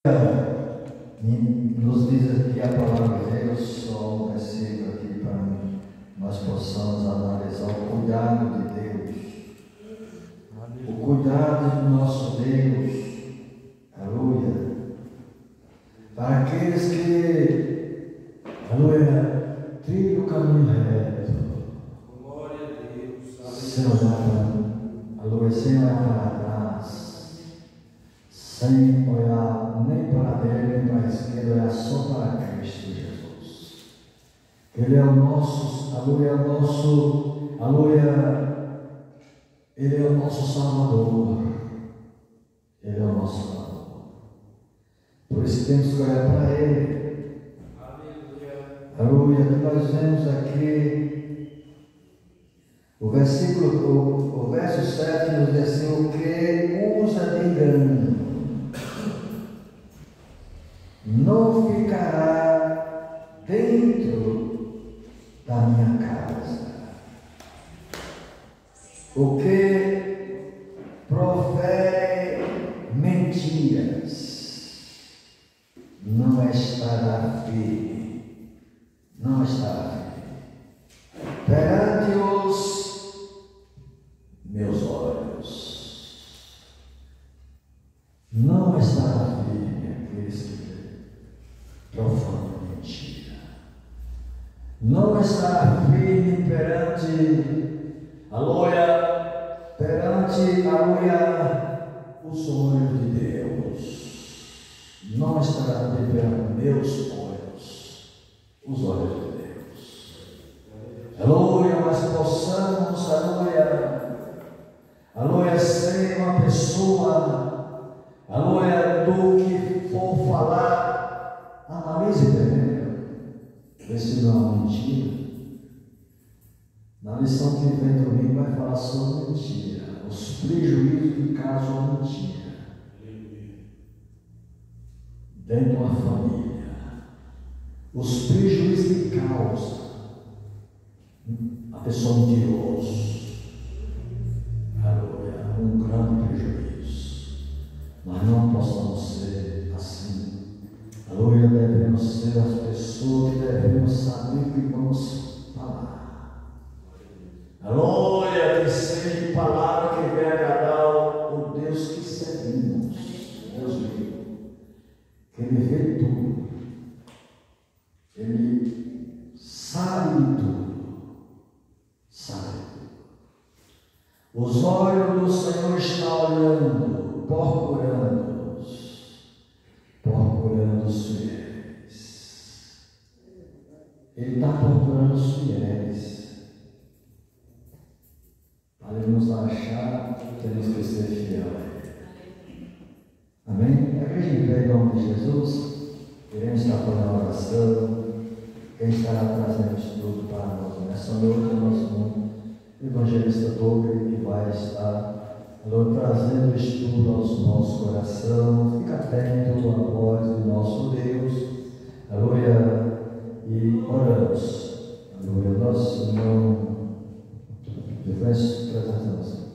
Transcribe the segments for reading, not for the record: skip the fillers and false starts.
Nos diz aqui a palavra de Deus, só um versículo aqui para nós possamos analisar o cuidado de Deus, o cuidado do nosso Deus, aleluia, para aqueles que, aleluia, trilham o caminho reto, glória a Deus, sem olhar, aleluia, sem olhar para trás, sem olhar nem para a direita nem para a esquerda, olhar só para Cristo Jesus. Ele é o nosso, aleluia, Ele é o nosso Salvador. Ele é o nosso Salvador. Por isso temos que olhar para Ele. Aleluia. Que nós vemos aqui o verso 7 nos diz assim: o que usa de engano não ficará dentro da minha casa. O que profere mentiras não estará firme, não estará firme perante os meus olhos. Não estará firme aqueles que profanam mentira. Não estará firme perante os olhos de Deus. Não estará firme perante meus olhos, os olhos de Deus. Aleluia, mas possamos, ser uma pessoa, do que for falar, analise primeiro, vê se não é mentira. Na lição que vem domingo vai falar sobre mentira, os prejuízos que causam a mentira dentro de uma família, os prejuízos que causa a pessoa mentirosa. Aleluia, um grande prejuízo. Mas não possamos ser assim. Aleluia, devemos ser as pessoas que devemos saber o que vamos falar. Aleluia, que seja palavra que venha agradar o Deus que servimos. Deus vivo, que Ele vê tudo, Ele sabe de tudo, sabe. Os olhos do Senhor estão olhando, procurando os fiéis. Ele está procurando os fiéis. Para Ele nos achar, temos que ser fiéis. Amém? A igreja em pé, em nome de Jesus, queremos estar fazendo a oração. Quem estará trazendo estudo para nós nessa noite, nosso evangelista Douglas, que vai estar trazendo estudo aos nossos corações. Fica atento à voz do nosso Deus. Aleluia. E oramos. Aleluia. Nosso irmão Jefferson, apresentação.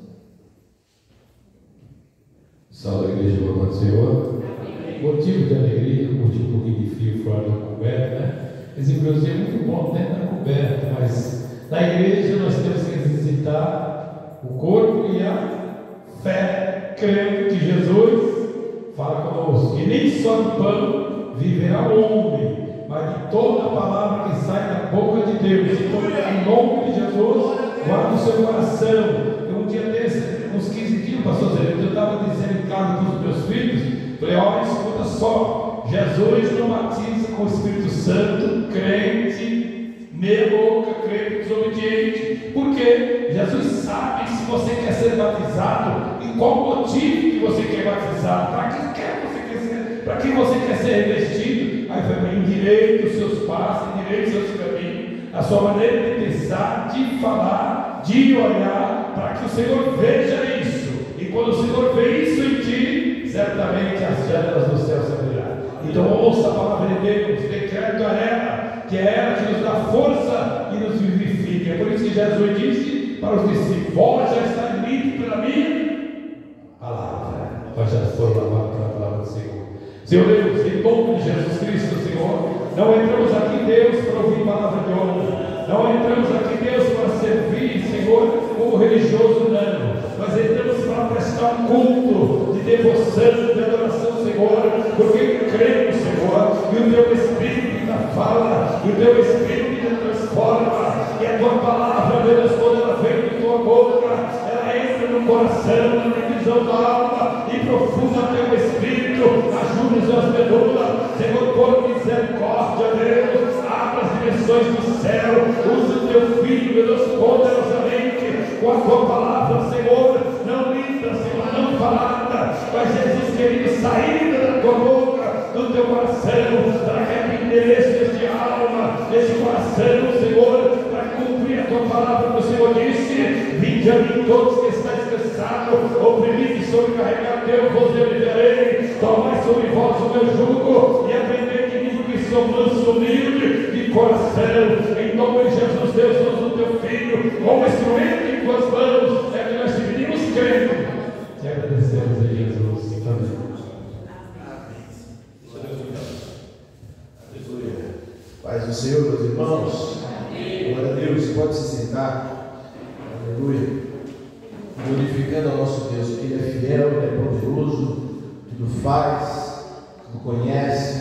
Salve a igreja, boa noite, Senhor. Motivo de alegria, motivo um pouquinho de frio fora da coberta, né? Esse inclusive é muito bom dentro da coberta, mas na igreja nós temos que exercitar o corpo e a fé, crendo que Jesus fala conosco, que nem só de pão viverá o homem, mas de toda a palavra que sai da boca de Deus. Então, em nome de Jesus, guarda o seu coração. Um dia desse, uns 15 dias, pastor Zé, eu estava dizendo em casa para os meus filhos, falei: olha, escuta só, Jesus não batiza com o Espírito Santo crente, meia boca, crente desobediente. Por quê? Jesus sabe se você quer ser batizado, e qual motivo que você quer batizar, para que você quer ser revestido. Aí foi bem: endireita os seus passos, endireita os seus caminhos, a sua maneira de pensar, de falar, de olhar, para que o Senhor veja isso. E quando o Senhor vê isso em ti, certamente as janelas do céu se abrirão. Então ouça a palavra de Deus, decreto a ela, que é ela que nos dá força e nos vivifica. É por isso que Jesus disse para os discípulos: vós já está limpo pela minha palavra, vós já foram lavados pela palavra do Senhor. Senhor Deus, em nome de Jesus Cristo, Senhor, não entramos aqui, Deus, para ouvir palavra de honra, não entramos aqui, Deus, para servir, Senhor, como religioso, não, mas entramos para prestar um culto de devoção, de adoração, Senhor, porque cremos, Senhor, e o Teu Espírito da fala, e o Teu Espírito te transforma, e a Tua palavra, Deus, quando ela vem de Tua boca, ela entra no coração, na divisão da alma, e profunda Teu Espírito, ajuda-nos as medulas, Senhor, por misericórdia, Deus, abra as dimensões do céu, usa o Teu Filho, Deus, poderosamente, com a Tua palavra, Senhor, não linda, Senhor, não falada, mas Jesus querido, saída da Tua boca, do Teu coração, para que endereço de alma, desse coração, Senhor, para cumprir a Tua palavra que o Senhor disse: vinde a mim todos que estáis cansados, oprimidos e sobrecarregados, eu vos aliviarei, tomai sobre vós o meu jugo, e aprendei de mim, que sou manso, humilde de coração. Em nome de Jesus, Deus, usa o Teu Filho, como instrumento em Tuas mãos, é que nós te pedimos crendo, te agradecemos em Jesus. Amém. Paz do Senhor, meus irmãos. Glória a Deus. Pode se sentar. Aleluia. Glorificando ao nosso Deus, que Ele é fiel, Ele é poderoso, tudo faz, tudo conhece,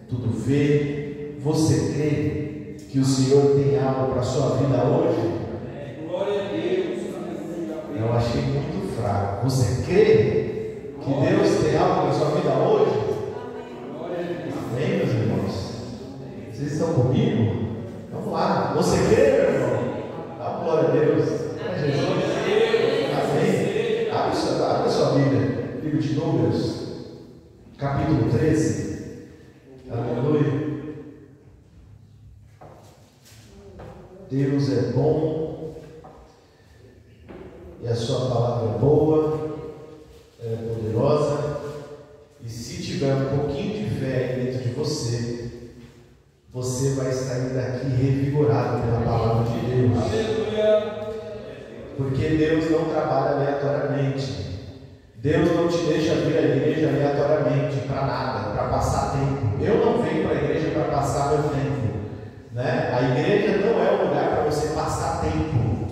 tudo vê. Você crê que o Senhor tem algo para a sua vida hoje? Glória a Deus. Eu achei muito fraco. Você crê que Deus tem algo para a sua vida hoje? Amém, meus irmãos? Vocês estão comigo? Vamos lá. Você crê, meu irmão? Dá glória a Deus. Amém. Abre a sua Bíblia. Livro de Números, capítulo 13. Aleluia. Deus é bom e a sua palavra é boa, é poderosa, e se tiver um pouquinho de fé dentro de você, você vai sair daqui revigorado pela palavra de Deus. Aleluia. Porque Deus não trabalha aleatoriamente. Deus não te deixa vir à igreja aleatoriamente para nada, para passar tempo. Eu não venho para a igreja para passar meu tempo, né? A igreja não é um lugar para você passar tempo.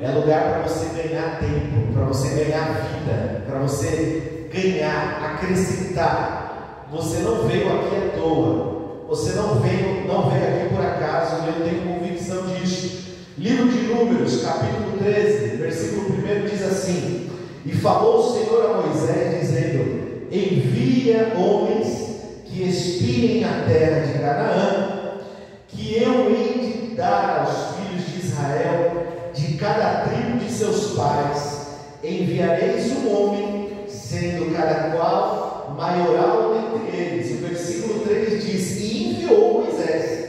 É lugar para você ganhar tempo, para você ganhar vida, para você ganhar, acrescentar. Você não veio aqui à toa. Você não veio aqui por acaso, eu tenho convicção disso. Livro de Números, capítulo 13, versículo 1 diz assim: e falou o Senhor a Moisés, dizendo: envia homens que espiem a terra de Canaã, que eu hei de dar aos filhos de Israel, de cada tribo de seus pais. Enviareis um homem, sendo cada qual maioral entre eles. O versículo 3 diz: e enviou Moisés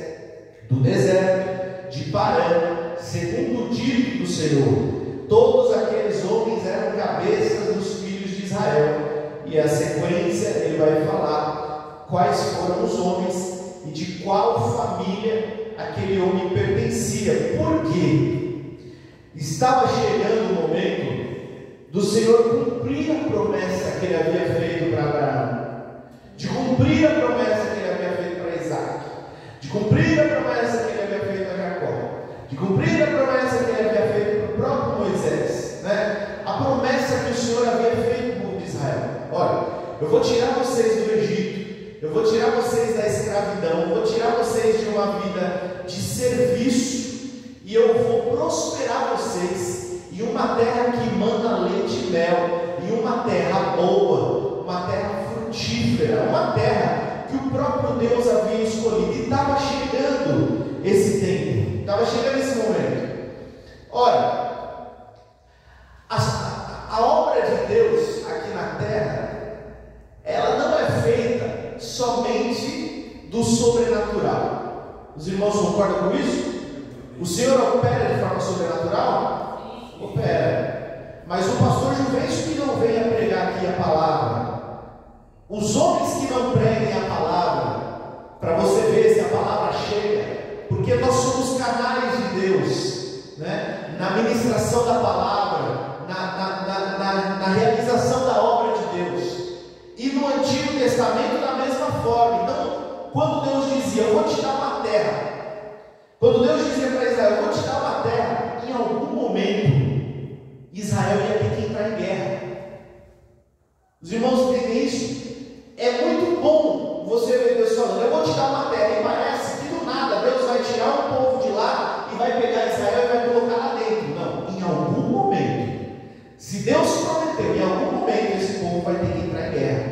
do deserto de Parã, segundo o dito do Senhor. Todos aqueles homens eram cabeças dos filhos de Israel. E a sequência ele vai falar quais foram os homens e de qual família aquele homem pertencia. Por quê? Estava chegando o momento do Senhor cumprir a promessa que ele havia feito para Abraão, de cumprir a promessa que ele havia feito para Isaac, de cumprir a promessa que ele havia feito a Jacó, de cumprir a promessa que ele havia feito para o próprio Moisés, né? A promessa que o Senhor havia feito para o povo de Israel. Olha, eu vou tirar vocês do Egito, eu vou tirar vocês da escravidão, eu vou tirar vocês de uma vida de serviço, e eu vou prosperar vocês em uma terra que manda leite e mel, em uma terra boa, uma terra frutífera, uma terra que o próprio Deus havia escolhido. E estava chegando esse tempo, estava chegando esse momento. Ora, a obra de Deus aqui na terra, ela não é feita somente do sobrenatural. Os irmãos concordam com isso? O Senhor opera de forma sobrenatural? Opera. Mas o pastor Juvencio que não vem a pregar aqui a palavra, os homens que não preguem a palavra, para você ver se a palavra chega, porque nós somos canais de Deus, né? Na ministração da palavra, na realização da obra de Deus. E no Antigo Testamento da mesma forma. Então, quando Deus dizia, eu vou te dar uma terra, quando Deus dizia para Israel, eu vou te dar uma terra, em algum momento Israel ia ter que entrar em guerra. Os irmãos entendem isso? É muito bom você ver Deus falando, eu vou te dar uma terra, e parece que do nada Deus vai tirar um povo de lá e vai pegar Israel e vai colocar lá dentro. Não, em algum momento, se Deus prometeu, em algum momento esse povo vai ter que entrar em guerra.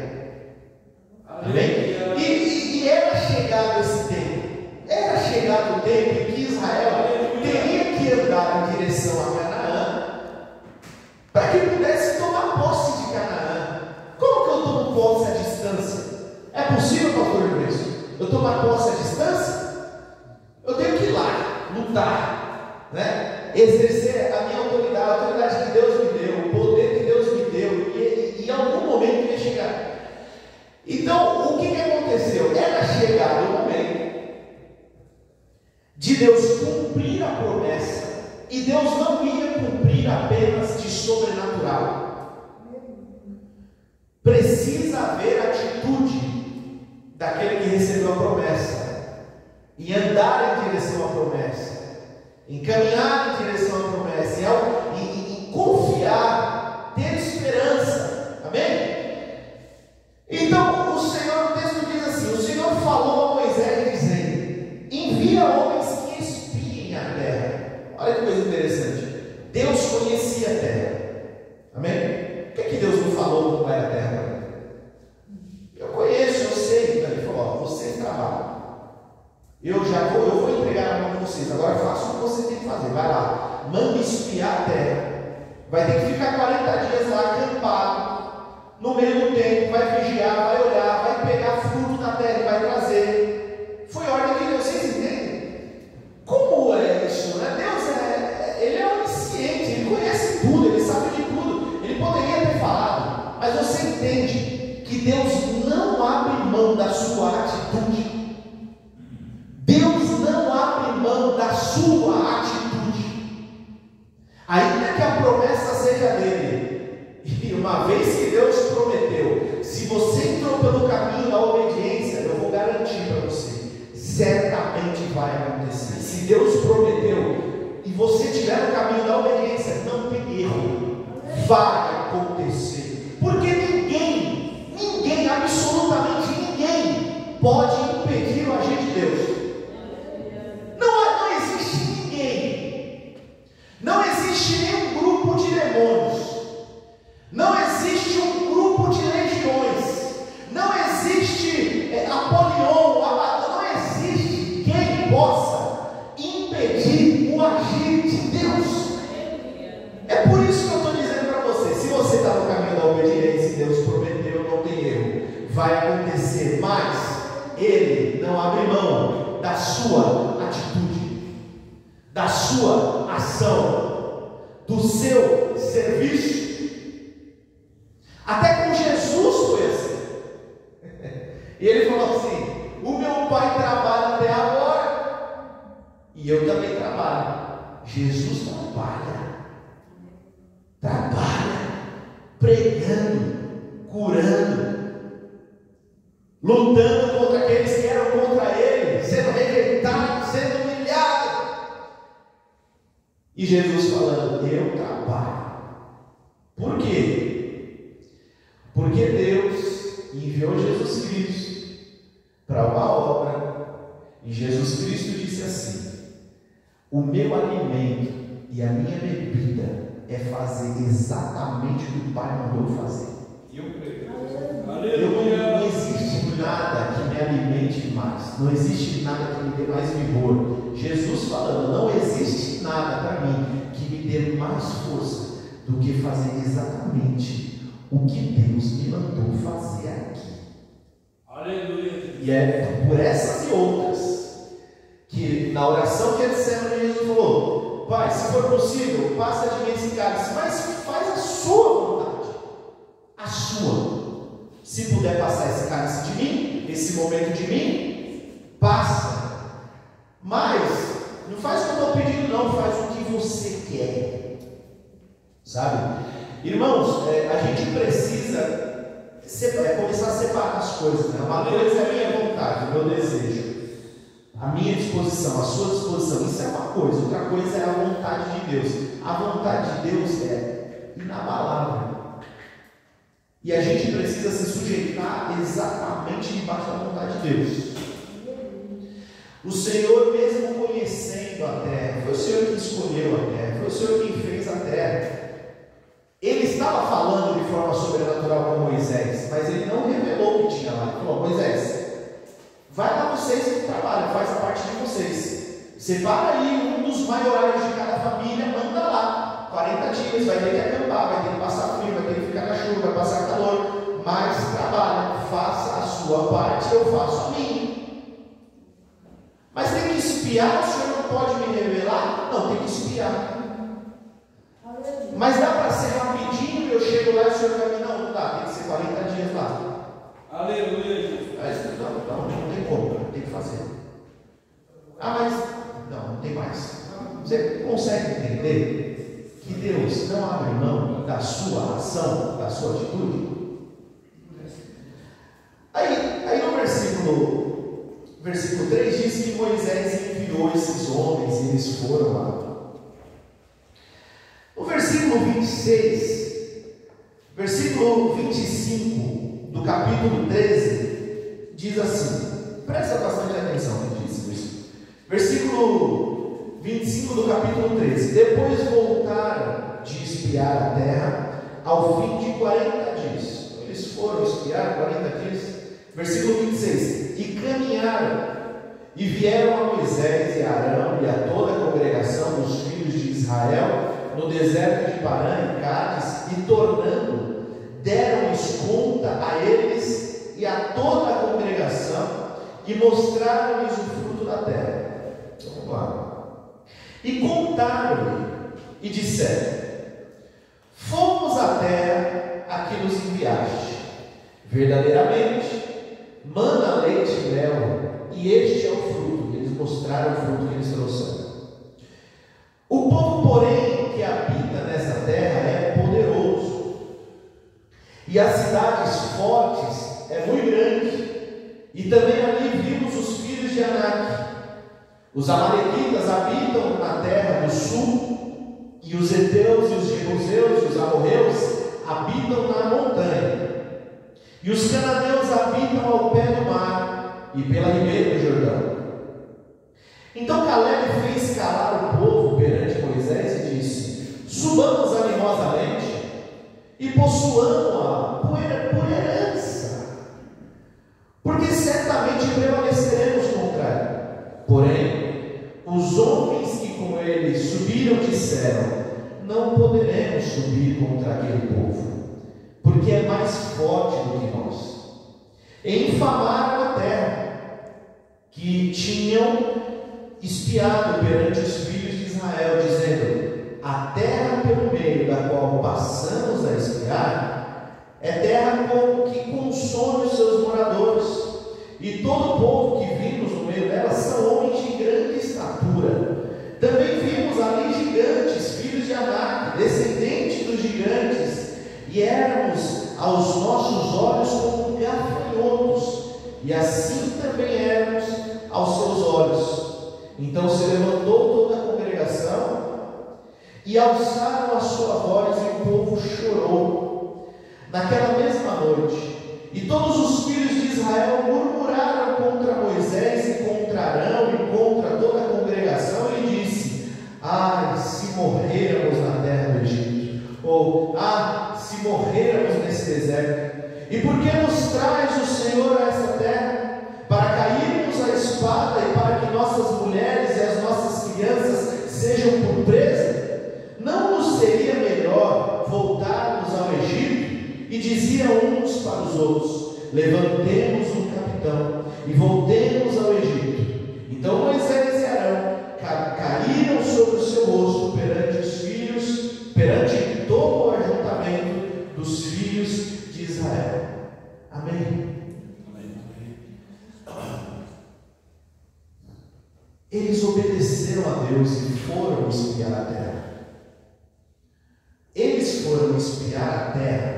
Amém? E era chegado esse tempo, era chegado o tempo em que Israel teria que andar em direção a Canaã, para que pudesse tomar posse de Canaã. Como que eu tomo posse à distância? É possível, pastor Luiz, eu tomar posse à distância? Eu tenho que ir lá, lutar, né? Exercer a minha autoridade, a autoridade que Deus me deu, o poder que Deus me deu, e em algum momento ia chegar. Então, o que aconteceu? Era chegado o momento de Deus cumprir a promessa, e Deus não ia cumprir apenas de sobrenatural. Precisa haver atitude daquele que recebeu a promessa, em andar em direção à promessa, em caminhar em direção à promessa, em confiar, ter esperança. Amém? Então, o Senhor, o texto diz assim, o Senhor falou a Moisés dizendo, envia homens que espiem a terra. Olha que coisa interessante, Deus conhecia a terra. Amém? Por que Deus não falou como era a terra? Eu conheço, eu sei. Ele falou, vocês trabalham, eu vou entregar na mão de vocês, agora faça o que você tem que fazer, vai lá, manda espiar a terra, vai ter que ficar 40 dias lá acampado, no meio do tempo, vai vigiar, vai olhar, vai pegar fruto da terra e vai trazer. Foi ordem de Deus, vocês entendem? Como é isso, né? Deus Ele é onisciente, Ele conhece tudo, Ele sabe de tudo, Ele poderia ter falado, mas você entende que Deus não abre mão da sua atitude. Deus não abre mão da sua atitude, ainda que a promessa seja dele. E uma vez que Deus prometeu, se você entrou pelo caminho da obediência, eu vou garantir para você, certamente vai acontecer. Se Deus prometeu e você estiver no caminho da obediência, não tem erro, vai acontecer. Porque ninguém, absolutamente ninguém pode impedir o agir de Deus. Não existe ninguém, não existe nenhum grupo de demônios, não existe um grupo de legiões, não existe Apolion, não existe quem possa impedir o agir de Deus. É por isso que eu estou dizendo para você, se você está no caminho da obediência e Deus prometeu, não tem erro, vai acontecer, mas Ele não abre mão da sua atitude, da sua ação, do seu serviço. Até com Jesus foi assim. E ele falou assim, o meu pai trabalha até agora, e eu também trabalho. Jesus trabalha, pregando, curando, lutando contra aqueles que eram contra ele, sendo rejeitado, sendo humilhado. E Jesus falando, eu trabalho. Por quê? Porque Deus enviou Jesus Cristo para uma obra, e Jesus Cristo disse assim, o meu alimento e a minha bebida é fazer exatamente o que o Pai mandou fazer. Não existe nada que me alimente mais, não existe nada que me dê mais vigor. Jesus falando, não existe nada para mim que me dê mais força do que fazer exatamente o que Deus me mandou fazer aqui. Aleluia. E é por essas e outras que na oração que Getsemane Jesus falou, Pai, se for possível, passa de mim esse cálice, mas faz a sua vontade, a sua. Se puder passar esse cálice de mim, esse momento de mim, passa. Mas não faz o que eu estou pedindo, não, faz o que você quer. Sabe? Irmãos, a gente precisa começar a separar as coisas, né? Uma coisa é a minha vontade, o meu desejo, a minha disposição, a sua disposição, isso é uma coisa. Outra coisa é a vontade de Deus. A vontade de Deus é inabalável, e a gente precisa se sujeitar exatamente debaixo da vontade de Deus. O Senhor, mesmo conhecendo a terra, foi o Senhor que escolheu a terra, foi o Senhor quem fez a terra. Ele estava falando de forma sobrenatural com Moisés, mas ele não revelou o que tinha lá. Ele falou: Moisés, vai lá vocês que trabalham, faz a parte de vocês. Separa aí um dos maiorais de cada família, manda lá. 40 dias, vai ter que acampar, vai ter que passar frio, vai ter que ficar na chuva, vai passar calor. Mas trabalha, faça a sua parte, eu faço a minha. Mas tem que espiar, o Senhor não pode me revelar? Não, tem que espiar. Mas dá para ser rapidinho, eu chego lá e o Senhor vai me... Não dá, tem que ser 40 dias lá. Aleluia, Jesus. Não tem como, tem que fazer. Mas não tem mais. Você consegue entender que Deus não abre mão da sua ação, da sua atitude? Aí no versículo 3 diz que Moisés enviou esses homens e eles foram lá. No versículo 26, versículo 25 do capítulo 13, diz assim, presta bastante atenção no que diz isso. Versículo 25 do capítulo 13: depois voltaram de espiar a terra ao fim de 40 dias. Eles foram espiar 40 dias. Versículo 26: e caminharam e vieram a Moisés e a Arão e a toda a congregação dos filhos de Israel no deserto de Parã e Cádiz, e tornando, deram-lhes conta a eles e a toda a congregação, e mostraram-lhes o fruto da terra. Vamos lá. E contaram-lhe e disseram: fomos à terra a que nos enviaste, verdadeiramente mana leite e mel, e este é o fruto. Eles mostraram o fruto que eles trouxeram. O povo, porém, que habita nessa terra é poderoso, e as cidades fortes é muito grande, e também ali vimos os filhos de Anak. Os amalequitas habitam na terra do sul, e os heteus e os jebuseus e os amorreus habitam na montanha, e os cananeus habitam ao pé do mar e pela ribeira do Jordão. Então Caleb fez calar o povo perante Moisés e disse: subamos animosamente e possuamos-a por herança, porque certamente prevaleceremos contra ela. Porém, os homens que com ele subiram disseram: não poderemos subir contra aquele povo, porque é mais forte do que nós. E infamaram a terra que tinham espiado perante os filhos de Israel, dizendo: a terra pelo meio da qual passamos a espiar é terra que consome os seus moradores, e todo o povo que vimos no meio dela são homens de grande estatura. Também vimos ali gigantes, filhos de Anak, descendentes dos gigantes, e éramos aos nossos olhos como gafanhotos, e assim também éramos aos seus olhos. Então se levantou toda a congregação e alçaram a sua voz, e o povo chorou naquela mesma noite. E todos os filhos de Israel murmuraram contra Moisés e contra Arão e contra toda a congregação, e disse: ai, se morrêramos na terra do Egito, ou se morrêramos nesse deserto. E por que nos traz o Senhor a essa terra? Para cairmos à espada e para que nossas mulheres e as nossas crianças sejam por presa? Não nos seria melhor voltarmos ao Egito? E diziam uns para os outros: levantemos um capitão e voltemos ao Egito. Então Moisés e Arão caíram sobre o seu rosto perante os filhos, perante todo o ajuntamento dos filhos de Israel. Amém. Eles obedeceram a Deus e foram espiar a terra. Eles foram espiar a terra.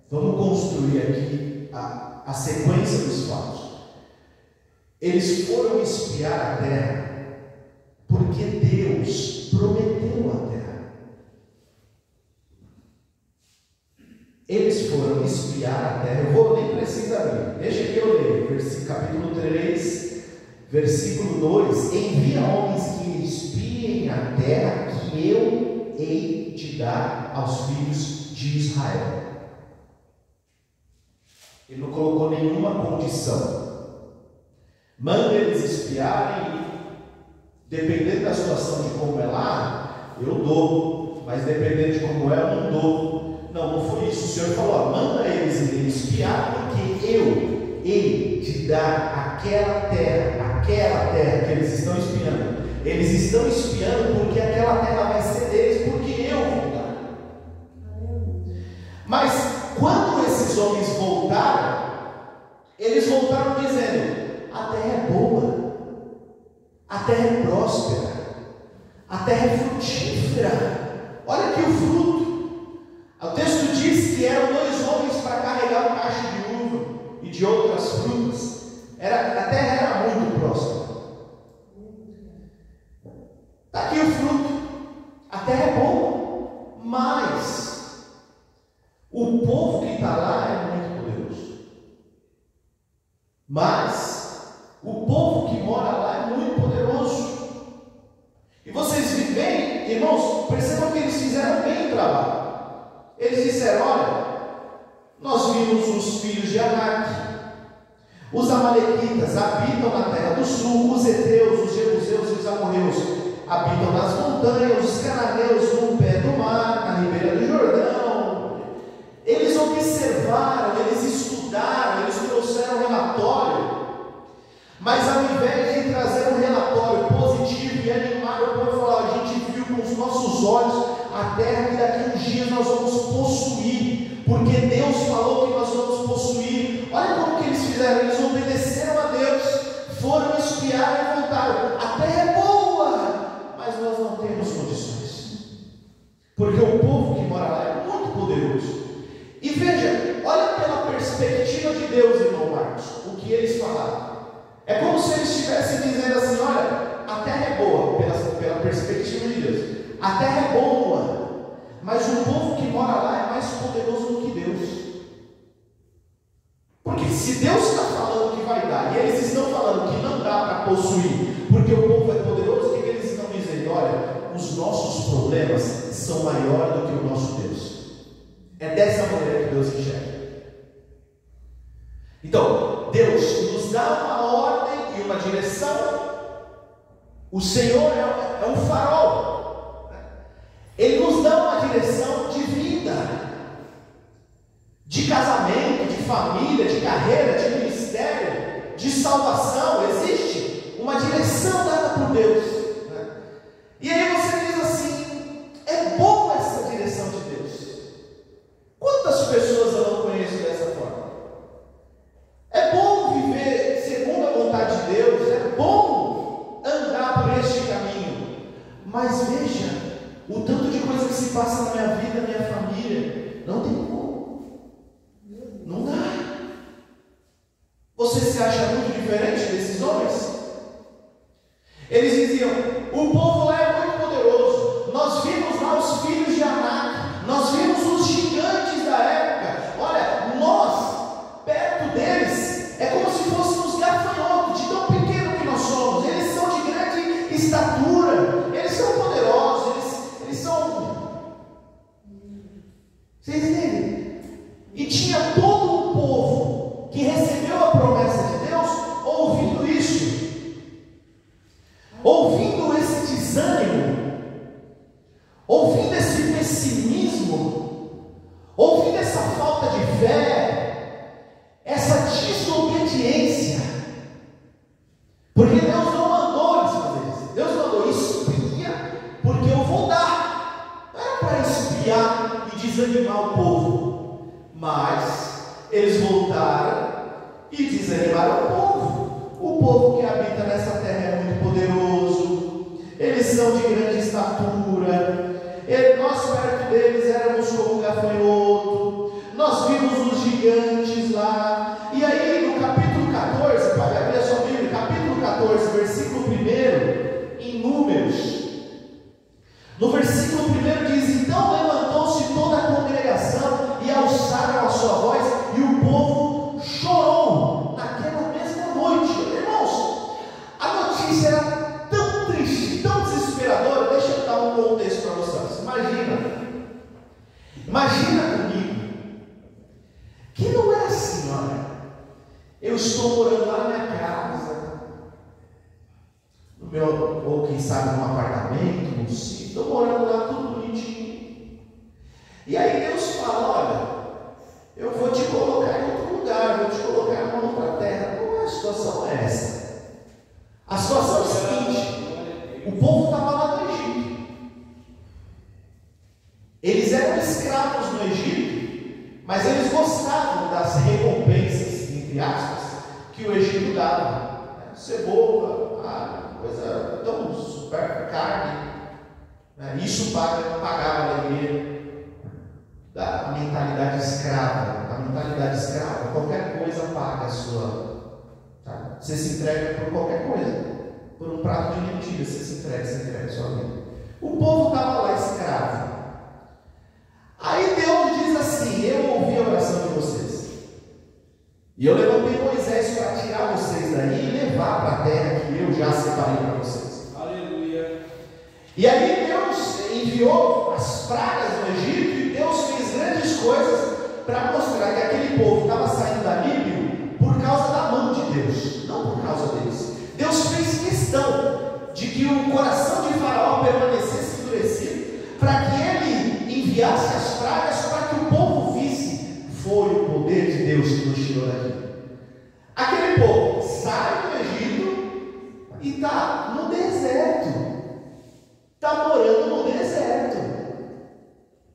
Vamos construir aqui a sequência dos fatos. Eles foram espiar a terra porque Deus prometeu a terra. Eles foram espiar a terra. Eu vou ler precisamente. Deixa que eu leio. Capítulo 3, versículo 2. Envia homens que espiem a terra que eu hei de dar aos filhos de Israel. Ele não colocou nenhuma condição. Manda eles espiarem e, dependendo da situação de como é lá, eu dou. Mas dependendo de como é, eu não dou. Não foi isso. O Senhor falou, manda eles irem espiar, porque eu hei de dar aquela terra que eles estão espiando. Eles estão espiando porque aquela terra vai ser deles, porque eu vou dar. Mas quando esses homens voltaram, eles voltaram dizendo, a terra é boa, a terra é próspera, a terra é frutífera, olha aqui o fruto. O texto diz que eram 2 homens para carregar um cacho de uva e de outras frutas. A terra era muito próspera. Está aqui o fruto. A terra é boa, mas o povo que está lá é muito poderoso. Mas o povo que mora lá é muito poderoso. E vocês veem, irmãos, percebam que eles fizeram bem o trabalho. Eles disseram, olha, nós vimos os filhos de Anak, os amalequitas habitam na terra do sul, os heteus, os jebuseus e os amorreus habitam nas montanhas, os cananeus no pé do mar, na ribeira do Jordão. Eles observaram, eles estudaram, eles trouxeram um relatório, mas ao invés de trazer um relatório positivo e animar o povo, falar, a gente viu com os nossos olhos a terra que daqui a uns dias nós vamos possuir, porque Deus falou que nós vamos possuir. Olha como que eles fizeram, eles obedeceram a Deus, foram espiar e voltaram. A terra é boa, mas nós não temos condições, porque o povo que mora lá é muito poderoso. E veja, olha pela perspectiva de Deus, irmão Marcos, o que eles falaram. É como se eles estivessem dizendo assim, olha, a terra é boa, pela perspectiva de Deus. A terra é boa, mas o povo que mora lá é mais poderoso do que Deus. Porque se Deus está falando que vai dar, e eles estão falando que não dá para possuir, porque o povo é poderoso, o que eles estão dizendo? Olha, os nossos problemas são maiores do que o nosso Deus. É dessa maneira que Deus enxerga. Então, Deus nos dá uma ordem e uma direção. O Senhor é um farol. Ele nos dá uma direção de vida, de casamento, de família, de carreira, de ministério, de salvação. Existe uma direção dada por Deus. E aí você diz assim, é boa essa direção de Deus. Quantas pessoas eu não conheço dessa forma? É bom viver segundo a vontade de Deus, é bom andar por este caminho, mas veja, o tanto de coisa que se passa na minha vida, na minha família, não tem como. Não dá. Você se acha muito diferente desses homens? Eles diziam, o povo lá é muito poderoso. Nós vimos lá os filhos de Anak, nós vimos os gigantes da época. Olha, nós, perto deles, é como se fôssemos gafanhotos, de tão pequeno que nós somos. Eles são de grande estatura, eles são poderosos, eles são... Vocês entendem? E tinha todo um povo que recebeu a promessa de Deus ouvindo isso, ouvindo esse desânimo, ouvindo esse pessimismo, ouvindo essa falta de fé, essa desobediência, porque Deus não mandou eles fazer isso. Deus mandou espia, porque eu vou dar. Não era para espiar e desanimar o povo, mas eles voltaram e desanimaram o povo. O povo que habita nessa terra é muito poderoso, eles são de grande estatura, nós perto deles éramos como um gafanhoto, nós vimos os gigantes lá. E aí no capítulo 14, pode abrir a sua Bíblia, capítulo 14, versículo 1, em Números. No versículo 1 diz: então levantou-se toda a congregação e alçaram a sua voz, e o povo chorou naquela mesma noite. Irmãos, a notícia era tão triste, tão desesperadora. Deixa eu dar um contexto para vocês. Imagina comigo que não é assim, olha, eu estou morando lá na minha casa, no meu, ou quem sabe num apartamento, num sítio, estou morando lá tudo bonitinho, e aí Deus fala: olha, eu vou te colocar em outro lugar, vou te colocar numa outra terra. Não, a situação é essa. A situação é a seguinte: o povo estava lá no Egito, eles eram escravos no Egito, mas eles gostavam das recompensas, entre aspas, que o Egito dava. Cebola, alho, coisa tão super, carne. Isso pagava a alegria da mentalidade escrava. A mentalidade escrava, qualquer coisa paga a sua. Tá? Você se entrega por qualquer coisa. Por um prato de mentira, você se entrega a sua vida. O povo estava lá escravo. Aí Deus diz assim: eu ouvi a oração de vocês, e eu levantei Moisés para tirar vocês daí e levar para a terra que eu já separei para vocês. Aleluia. E aí Deus enviou as pragas no Egito, e Deus fez grandes coisas para mostrar que aquele povo estava saindo da Líbia por causa da mão de Deus, não por causa deles. Deus fez questão de que o coração de Faraó permanecesse endurecido, para que ele enviasse as pragas, para que o povo visse: foi o poder de Deus que nos tirou daqui. Aquele povo sai do Egito e está no deserto, está morando no deserto,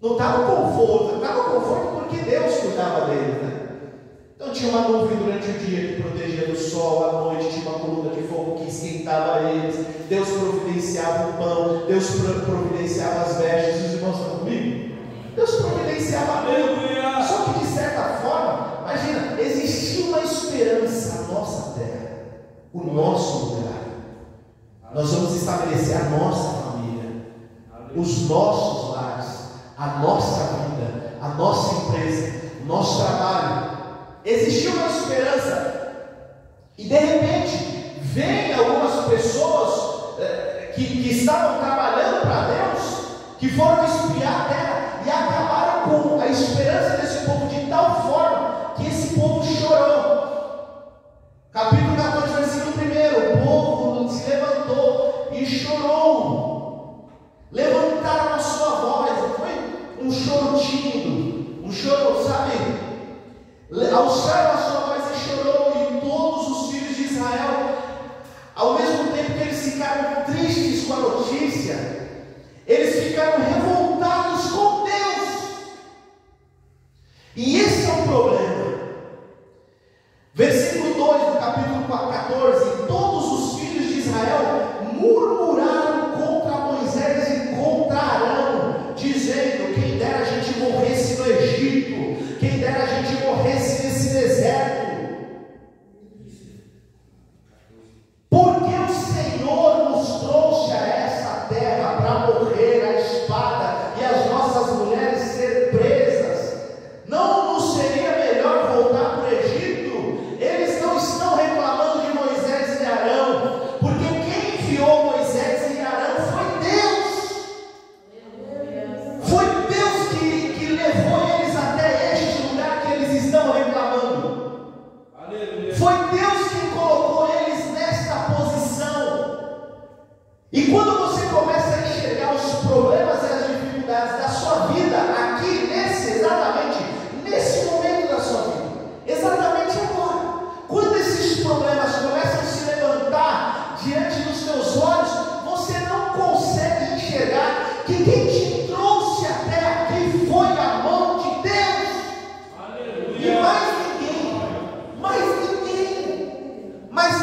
não está no conforto. Está no conforto porque Deus cuidava deles, né? Então tinha uma nuvem durante o dia que protegia do sol, à noite tinha uma coluna de fogo que esquentava eles, Deus providenciava o pão, Deus providenciava as vestes. Os irmãos estão comigo? Deus providenciava a aleluia. Só que de certa forma, imagina, existia uma esperança. A nossa terra, o nosso lugar, nós vamos estabelecer a nossa família, os nossos lares, a nossa vida, a nossa empresa, o nosso trabalho. Existia uma esperança, e de repente vem algumas pessoas que estavam trabalhando para Deus, que foram espiar a terra e acabaram com a esperança desse povo de tal forma que esse povo chorou. Capítulo 14, versículo 1: o povo se levantou e chorou, levantaram a sua voz. Foi um choro tímido, um choro, sabe? Alçaram a sua voz e chorou, e todos os filhos de Israel, ao mesmo tempo que eles ficaram tristes com a notícia, eles ficaram revoltados com Deus. E esse é o problema. Versículo 2 do capítulo 14: todos os filhos de Israel murmuraram contra Moisés e contra Arão, dizendo: quem dera a gente morresse no Egito, quem dera a gente morresse nesse deserto, porque o Senhor nos trouxe a essa terra para morrer à espada e as nossas mulheres ser presas. Não nos seria melhor voltar para o Egito? Eles não estão reclamando de Moisés e Arão, porque quem enviou Moisés e Arão foi Deus. Foi Deus que levou eles até este lugar que eles estão reclamando. Foi Deus quem colocou eles nesta posição. E quando você começa a enxergar os problemas e as dificuldades da sua vida aqui, exatamente nesse momento da sua vida, exatamente agora, quando esses problemas começam a se levantar diante dos teus olhos, você não consegue enxergar que quem te trouxe até aqui foi a mão de Deus. Aleluia. E mais ninguém, mas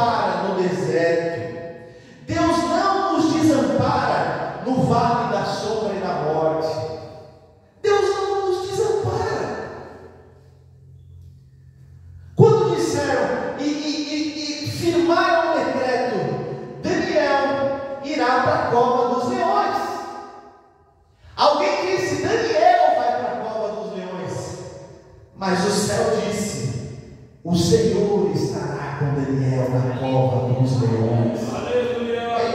desampara no deserto. Deus não nos desampara no vale da sombra e da morte. Deus não nos desampara. Quando disseram e firmaram o decreto, Daniel irá para a cova dos leões. Alguém disse: Daniel vai para a cova dos leões. Mas o céu disse: o Senhor estará com Daniel na cova dos leões.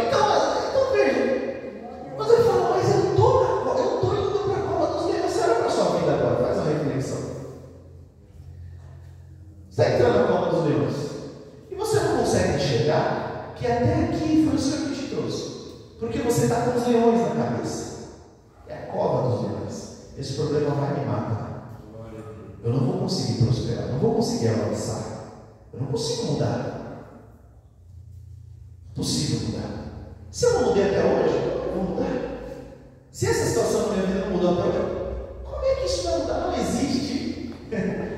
Então veja, você fala: mas eu estou indo para a cova dos leões. Você olha para a sua vida agora, faz uma reflexão. Você está entrando na cova dos leões e você não consegue enxergar que até aqui foi o Senhor que te trouxe, porque você está com os leões na cabeça. É a cova dos leões. Esse problema vai me matar. Eu não vou conseguir prosperar, não vou conseguir avançar, eu não consigo mudar. Possível mudar. Se eu não mudei até hoje, eu vou mudar. Se essa situação na minha vida não mudou até hoje, como é que isso vai mudar? Não existe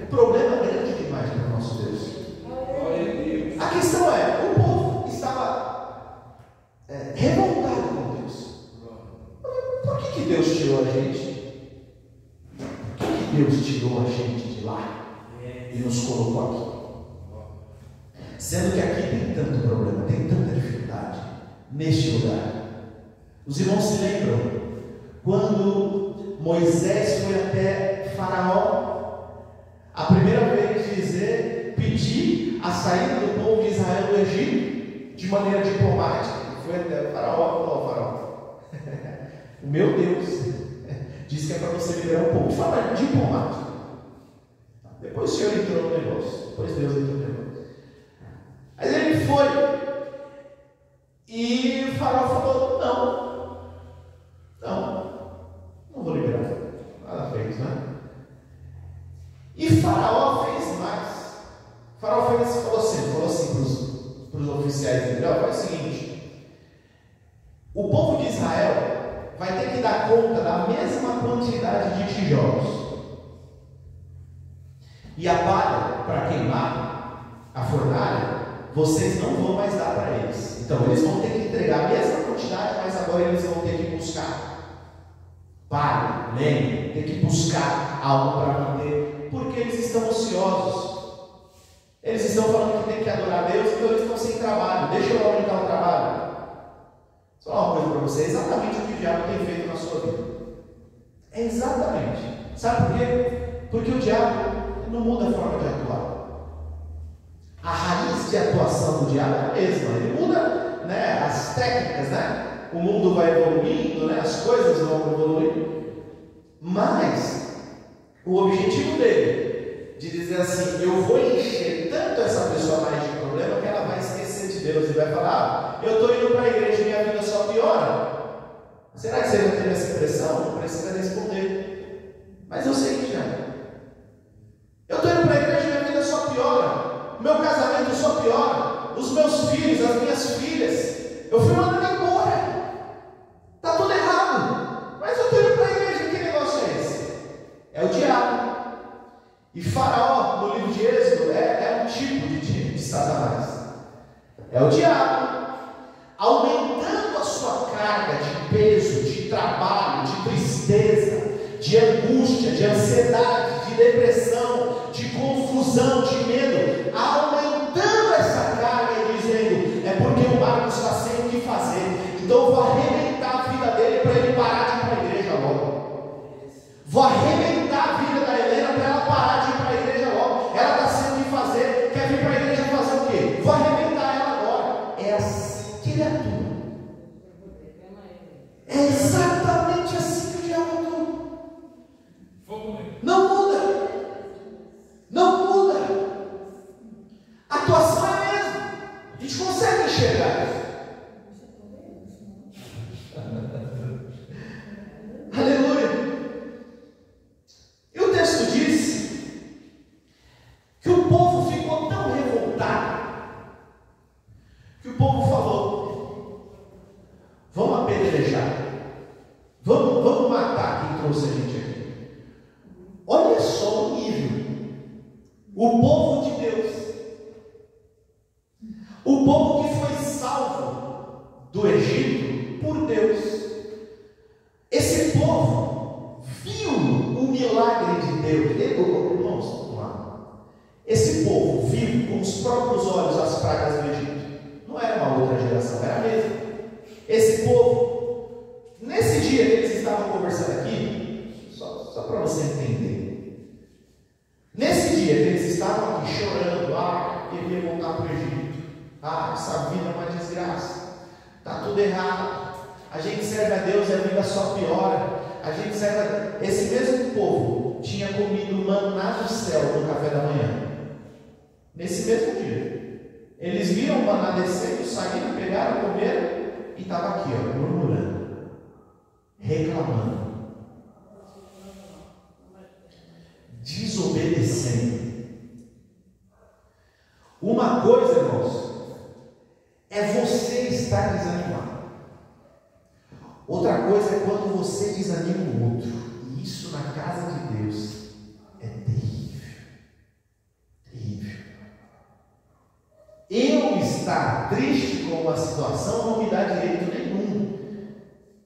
problema grande demais para o nosso Deus. A questão é: o povo estava revoltado com Deus. Por que Deus tirou a gente? Por que Deus tirou a gente de lá e nos colocou aqui? Sendo que aqui tem tanto problema, tem tanta dificuldade neste lugar. Os irmãos se lembram quando Moisés foi até Faraó, a primeira vez pedir a saída do povo de Israel do Egito de maneira diplomática. Foi até Faraó e falou: Faraó, o meu Deus disse que é para você liberar o povo de forma diplomática. Depois o Senhor entrou no negócio. Depois Deus entrou no negócio. Aí ele foi e o Faraó falou: não vou liberar. Nada feito, né? E Faraó fez mais. Faraó falou assim para os oficiais dele: faz o seguinte, o povo de Israel vai ter que dar conta da mesma quantidade de tijolos, e a palha para queimar a fornalha vocês não vão mais dar para eles. Então eles vão ter que entregar a mesma quantidade, mas agora eles vão ter que buscar palha, lenha, ter que buscar algo para manter, porque eles estão ociosos. Eles estão falando que tem que adorar a Deus, então eles estão sem trabalho. Deixa eu aumentar o trabalho. Só uma coisa para você: é exatamente o que o diabo tem feito na sua vida. É exatamente. Sabe por quê? Porque o diabo não muda a forma de atuar. A raiz de atuação do diabo é a mesma. Ele muda, né, as técnicas, né? O mundo vai evoluindo, né? As coisas vão evoluindo. Mas o objetivo dele, de dizer assim: eu vou encher tanto essa pessoa mais de problema que ela vai esquecer de Deus e vai falar: eu estou indo para a igreja e minha vida só piora. Será que você não teve essa impressão? Não precisa responder. Mas eu sei que já. Eu estou indo para a igreja e minha vida só piora. O meu casamento só piora. Os meus filhos, as minhas filhas, eu fui mandando embora. Está tudo errado. Mas eu estou indo para a igreja. Que negócio é esse? É o diabo. E Faraó, no livro de Êxodo, é um tipo de Satanás. É o diabo aumentando a sua carga de peso, de trabalho, de tristeza, de angústia, de ansiedade, de depressão, de confusão, de medo, aumentando essa carga e dizendo: é porque o Marcos está sem o que fazer, então eu vou arrebentar a vida dele para ele parar de ir para a igreja logo. Vou arrebentar a vida da Helena para ela parar de ir para a igreja logo. Ela está sem o que fazer, quer vir para a igreja fazer o quê? Vou arrebentar ela agora. É assim que ele atua. É exatamente assim que o diabo atua. Não muda. Não muda. A atuação é a mesma. A gente consegue enxergar isso. Aleluia. E o texto diz que o povo ficou tão revoltado que o povo falou: vamos apedrejar, vamos matar quem trouxe a gente aqui. Olha só o nível. O povo de Deus, o Egito por Deus. Esse povo viu o milagre de Deus. Irmãos, vamos lá. Esse povo viu com os próprios olhos as pragas do Egito. Não era uma outra geração, era a mesma. Esse povo, nesse dia que eles estavam conversando aqui, só para você entender, nesse dia que eles estavam aqui chorando, queria voltar para o Egito, essa vida é uma desgraça, está tudo errado, a gente serve a Deus e a vida só piora, esse mesmo povo tinha comido maná do céu no café da manhã, nesse mesmo dia, eles viram o maná descendo, saíram, pegaram, comeram, e estava aqui, murmurando, reclamando, desobedecendo. Uma coisa, irmãos, é você estar desanimado. Outra coisa é quando você desanima o outro. E isso na casa de Deus é terrível. Terrível. Eu estar triste com uma situação não me dá direito nenhum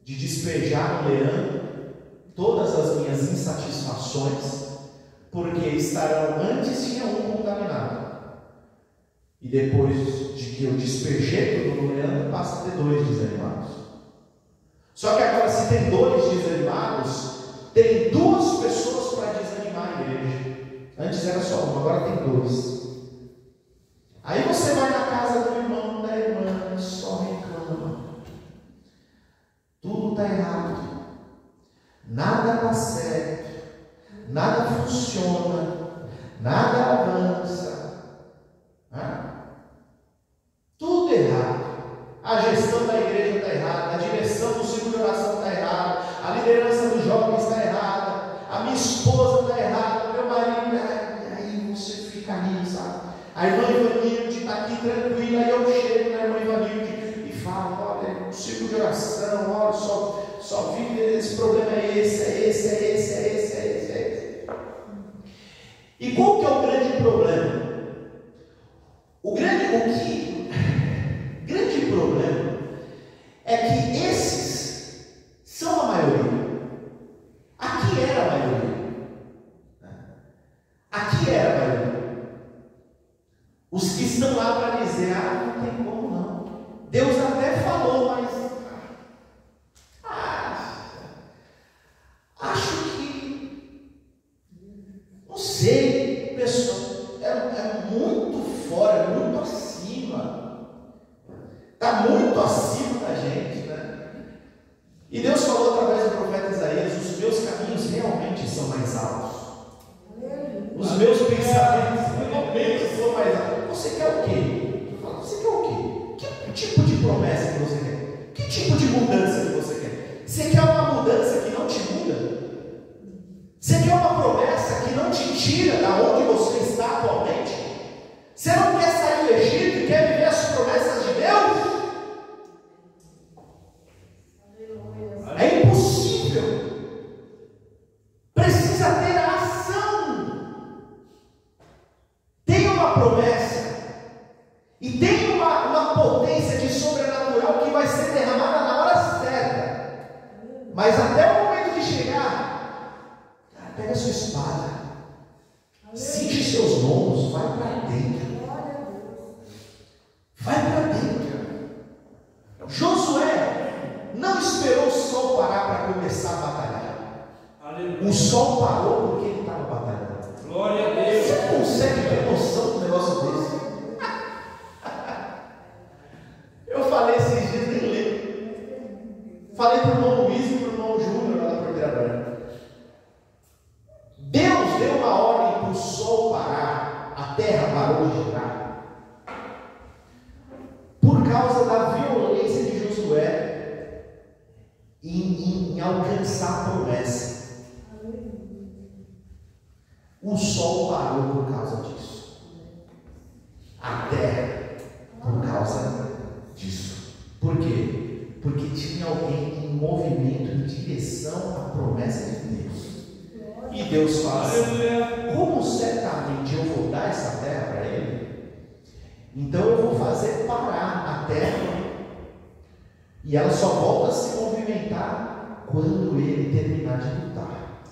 de despejar no Leandro todas as minhas insatisfações, porque antes tinha um contaminado, e depois de que eu despejei tudo no Leandro, passa a ter 2 desanimados. Só que agora, se tem 2 desanimados, tem 2 pessoas para desanimar a igreja. Antes era só uma, agora tem 2. Aí você vai na casa do irmão, da irmã, só reclama. Tudo está errado. Nada está certo. Nada funciona. Nada avança. Tudo errado. A gestão da igreja está errada. A direção do ciclo de oração está errada. A liderança dos jovens está errada. A minha esposa está errada. Meu marido. Aí você fica ali, sabe? A irmã Ivanilde está aqui tranquila, e eu chego na irmã Ivanilde e falo: olha, o ciclo de oração, olha, só vive esse problema, é esse. E qual que é o grande problema? O grande problema é que esses são a maioria. Aqui era a maioria. Os que estão lá para dizer: não tem como não. Deus até falou, mas acho que não sei, pessoal, é muito fora, é muito acima. Está muito acima da gente, né? E Deus falou através do profeta Isaías: os meus caminhos realmente são mais altos. Os meus pensamentos realmente são mais altos. Você quer o quê? Você quer o quê? Que tipo de promessa que você quer? Que tipo de mudança que você quer? Você quer uma mudança que não te muda? Você quer uma promessa que não te tira da onde você está atualmente? Você não quer sair do Egito e quer viver as promessas de Deus? É impossível. Precisa ter a ação. Tem uma promessa e tem uma potência de sobrenatural que vai ser derramada na hora certa. Mas até o momento de chegar, pega a sua espada, cinge seus lombos, vai para dentro. Vai para dentro. Josué não esperou o sol parar para começar a batalhar. O sol parou porque ele estava batalhando. Glória a Deus. Você consegue ter noção do negócio desse? Eu falei esses dias, nem lembro. Falei para o irmão Luiz e para o irmão Júnior lá da Porteira Branca. Deus deu uma ordem para o sol parar, a terra parou de girar, por causa da violência de Josué em alcançar a promessa. O sol parou por causa disso. A terra por causa disso. Por quê? Porque tinha alguém em movimento, em direção à promessa de Deus. E Deus fala assim: como certamente eu vou dar essa terra para ele, então eu vou fazer parar a terra E ela só volta a se movimentar quando ele terminar de lutar.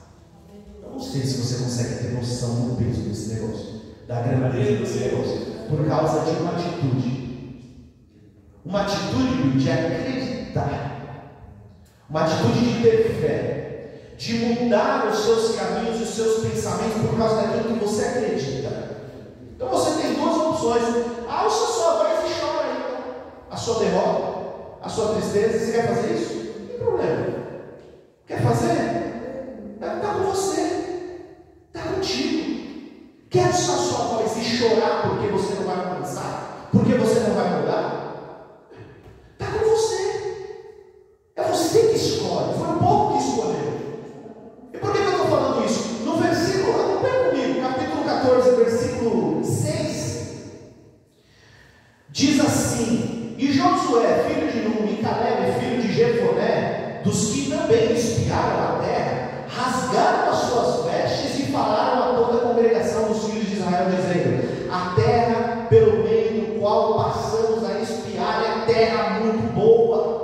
Eu não sei se você consegue ter noção do peso desse negócio, da grandeza desse negócio, por causa de uma atitude. Uma atitude de acreditar. Uma atitude de ter fé. De mudar os seus caminhos, os seus pensamentos por causa daquilo que você acredita. Então você tem duas opções. Alça sua voz e chora aí. A sua derrota, a sua tristeza. Você quer fazer isso? Não tem problema. Quer fazer? Está com você. Está contigo. Quer alçar sua voz e chorar porque você não vai avançar? Porque você não vai mudar? Está com você. É você que escolhe. Foi o povo que escolheu. E por que eu estou falando isso? No versículo, acompanha comigo, capítulo 14, versículo 6, diz assim: e Josué, filho de Nun, e Caleb, filho de Jefoné, dos que também espiaram a terra, rasgaram as suas vestes e falaram a toda a congregação dos filhos de Israel, dizendo: a terra pelo meio do qual passamos a espiar é terra muito boa.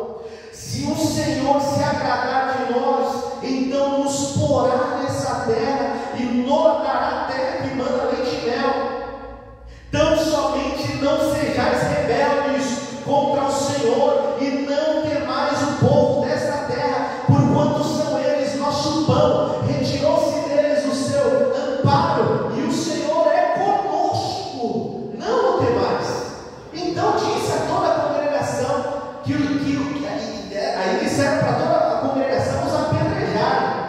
Se o Senhor se agradar de nós, então nos porá nessa terra e nos dará a terra que manda leite e mel. Tão somente não sejais rebeldes contra o Senhor e não temais o povo desta terra, porquanto são eles nosso pão. Retirou-se deles o seu amparo e o Senhor é conosco. Não o temais. Então disse a toda a congregação aí disseram para toda a congregação os apedrejarem.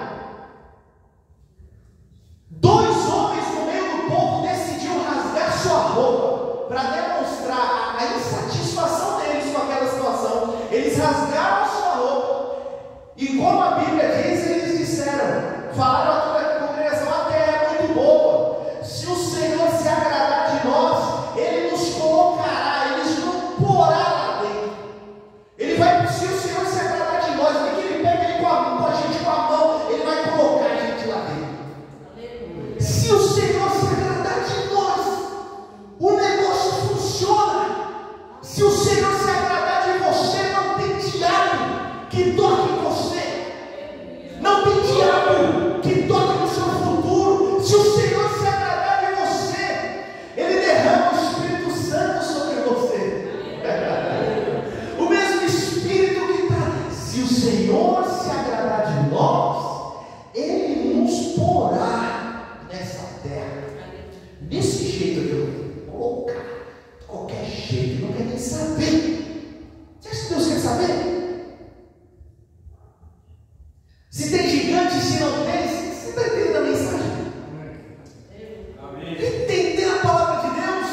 Dois homens no meio do povo decidiram rasgar sua roupa para demonstrar a insatisfação deles com aquela situação. Eles rasgaram sua roupa e, como a Bíblia diz, eles disseram, falaram a toda a congregação: a terra é muito boa. Se o Senhor se agradar de nós, Ele nos colocará, Ele nos porá lá dentro. Ele vai, se o Senhor se agradar de nós, nem que Ele pega ele com a gente com a mão, Ele vai colocar a gente lá dentro. Se o Senhor se agradar de nós, o negócio funciona. Se o Senhor se agradar de você, não tem diabo que toque em você. Não tem diabo que toque no seu futuro. Se o Senhor se agradar de você, Ele derrama o Espírito Santo sobre você. O mesmo Espírito que está. Se o Senhor se agradar de nós, Ele nos porá nessa terra. Desse jeito que eu vou colocar, de qualquer jeito, não quer nem saber. Você acha que Deus quer saber? Se tem gigante, se não tem, você está entendendo a mensagem? Entender a palavra de Deus?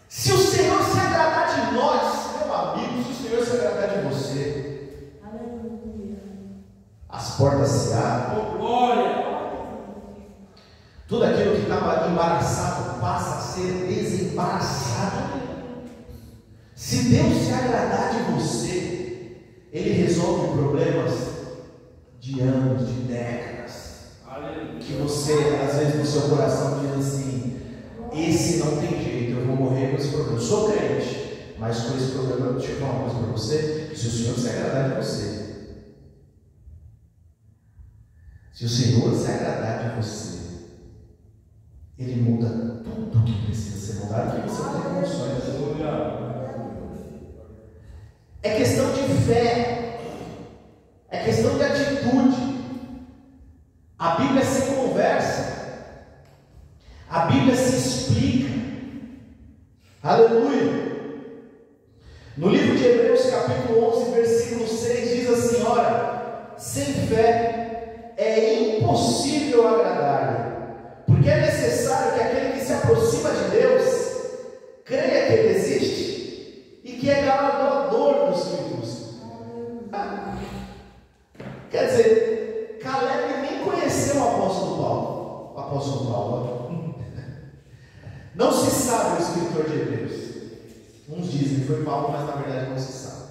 Se o Senhor se agradar de nós, meu amigo, se o Senhor se agradar de você, as portas se abrem. Glória! Tudo aquilo que estava embaraçado passa a ser desembaraçado. Se Deus se agradar de você, Ele resolve problemas de anos, de décadas. Que você, às vezes, no seu coração diz assim: esse não tem jeito, eu vou morrer com esse problema. Eu sou crente, mas com esse problema eu te falo uma coisa para você: se o Senhor se agradar de você, se o Senhor se agradar de você, Ele muda tudo que precisa ser mudado, que você não tem condições. É questão de fé, é questão de atitude. A Bíblia se conversa, a Bíblia se explica. Aleluia. No livro de Hebreus, capítulo 11, versículo 6, diz assim: ora, sem fé é impossível agradar-lhe, porque é necessário que aquele que se aproxima de Deus creia que Ele existe e que é galardoador dos que buscam. Quer dizer, Caleb nem conheceu o apóstolo Paulo. O apóstolo Paulo não se sabe o escritor de Hebreus. Uns dizem que foi Paulo, mas na verdade não se sabe.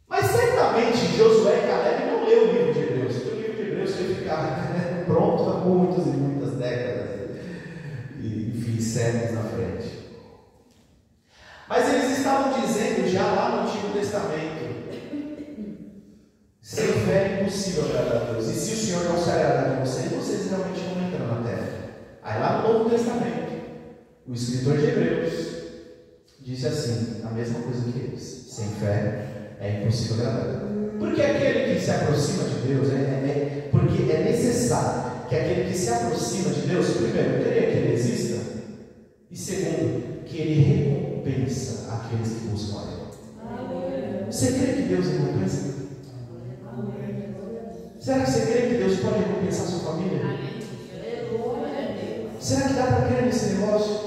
Mas certamente Josué e Caleb não leu o livro de Hebreus, porque o livro de Hebreus foi ficar pronto há muitas e muitas décadas, e enfim, séculos na frente. Mas eles estavam dizendo Testamento, sem fé é impossível agradar a Deus. E se o Senhor não se agradar de vocês, vocês realmente não entram na terra. Aí lá no Novo Testamento, o escritor de Hebreus disse assim, a mesma coisa que eles: sem fé é impossível agradar. Porque aquele que se aproxima de Deus, porque é necessário que aquele que se aproxima de Deus, primeiro, creia que Ele exista, e segundo, que Ele recompensa aqueles que buscam a Ele. Você crê que Deus recompensa? Será que você crê que Deus pode recompensar a sua família? Será que dá para crer nesse negócio?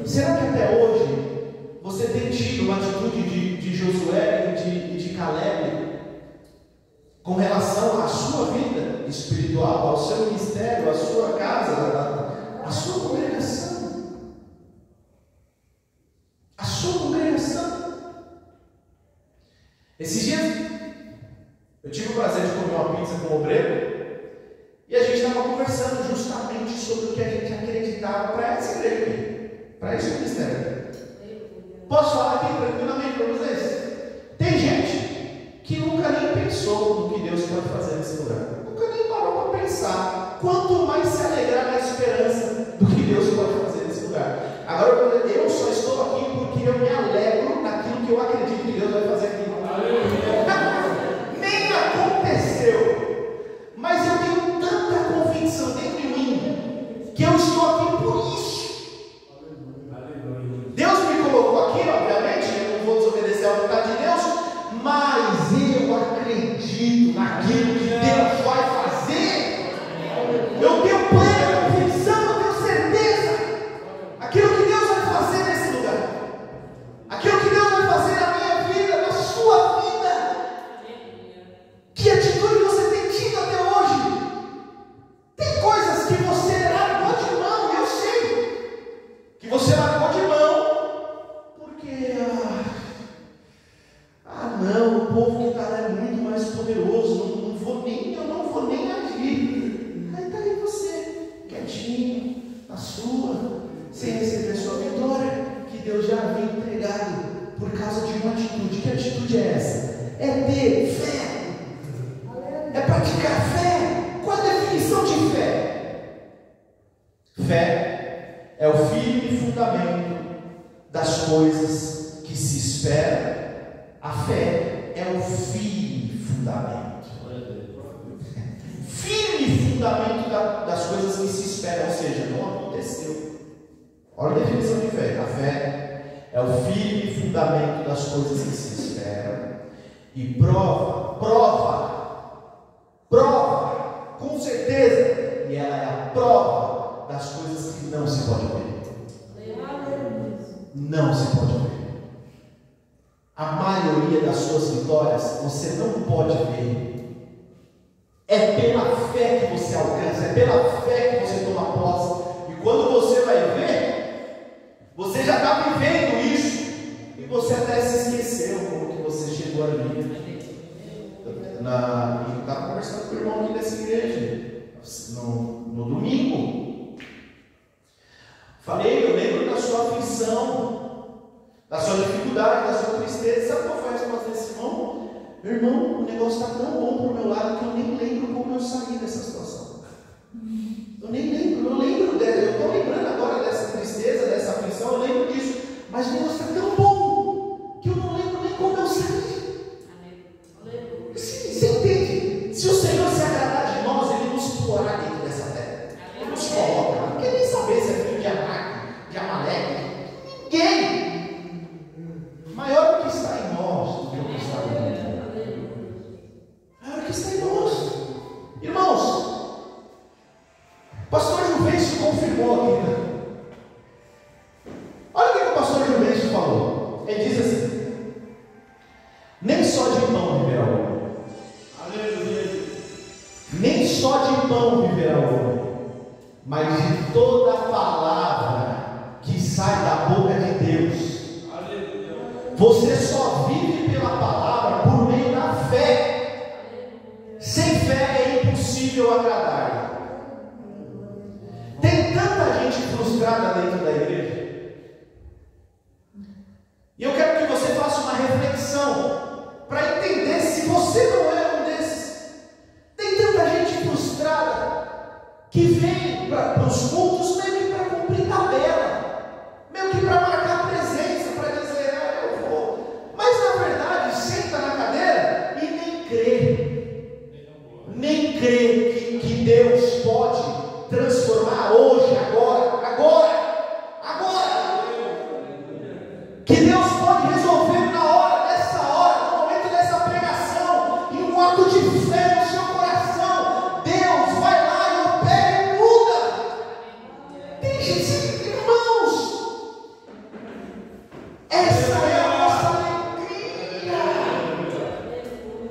Será que até hoje você tem tido uma atitude de Josué e de Caleb com relação à sua vida espiritual, ao seu ministério, à sua casa, à sua congregação? A sua congregação. Esses dias eu tive o prazer de comer uma pizza com o obreiro e a gente estava conversando justamente sobre o que a gente acreditava para essa igreja aqui, para esse ministério. Posso falar aqui tranquilamente para vocês? Tem gente que nunca nem pensou no que Deus pode fazer nesse lugar, nunca nem parou para pensar, quanto mais se alegrar na esperança do que Deus pode fazer nesse lugar. Agora eu só estou aqui porque eu me alegro naquilo que eu acredito que Deus vai fazer aqui. Nem aconteceu, mas eu tenho tanta convicção dentro de mim que eu estou aqui por isso. Deus me colocou aqui, obviamente, eu não vou desobedecer à vontade de Deus, mas eu acredito naquilo que Deus vai fazer. Eu tenho plena convicção, eu tenho certeza. Aquilo que Deus vai fazer nesse lugar, aquilo que Deus vai fazer na minha vida, na sua vida. Que atitude você tem tido até hoje? Tem coisas que você largou de mão, eu sei que você largou de mão porque não, o povo que está lá é muito mais poderoso, eu não vou nem agir. Aí está aí você, quietinho, na sua, sem receber sua vitória, que Deus já havia entregado por causa de uma atitude. Que atitude é essa? É ter fé, é praticar fé. Qual a definição de fé? Fé é o firme fundamento das coisas que se esperam. A fé é o firme fundamento. Firme fundamento das coisas que se esperam, ou seja, não aconteceu. Olha a definição de fé. A fé é o firme fundamento das coisas que se esperam e prova, com certeza, e ela é a prova das coisas que não se pode ver. Não se pode ver. A maioria das suas vitórias você não pode ver. É pela fé que você alcança, é pela fé que você toma posse. E quando você vai ver, você já está vivendo isso e você até se esqueceu como que você chegou ali. Eu estava conversando com o irmão aqui dessa igreja no domingo. Falei, eu lembro da sua aflição, da sua dificuldade, da sua tristeza. Sabe qual foi a resposta desse irmão? Meu irmão, o negócio está tão bom para o meu lado que eu nem lembro como eu saí dessa situação. Eu nem lembro, eu estou lembrando agora dessa tristeza, dessa aflição, eu lembro disso, mas o negócio está tão bom que eu não lembro nem como eu saí. Você entende? Se o Senhor se agradar de nós, Ele nos porá dentro dessa terra. Ele nos coloca. Não quer nem saber se é filho de Anak, de Amaleque. Ninguém. Maior do que está em nós do que o que está em nós. Maior do que está em nós. Irmãos, o pastor Juvencio confirmou aqui. Olha o que o pastor Juvencio falou. Ele diz assim: nem só de pão viverá o homem. Nem só de pão viverá o homem, mas de toda a palavra que sai da boca de Deus. Você só vive pela palavra por meio da fé. Sem fé é impossível agradar. Tem tanta gente frustrada dentro da igreja. E eu quero que você faça que vem para os cultos meio que para cumprir tabela, meio que para marcar presença, para dizer, eu vou. Mas na verdade, senta na cadeira e nem crê que Deus pode transformar hoje, agora. Que Deus pode resolver na hora, nessa hora, no momento dessa pregação, em um ato de fé no seu coração. Deus vai lá e opera e muda. Deixa de ser, irmãos. Essa é a nossa alegria.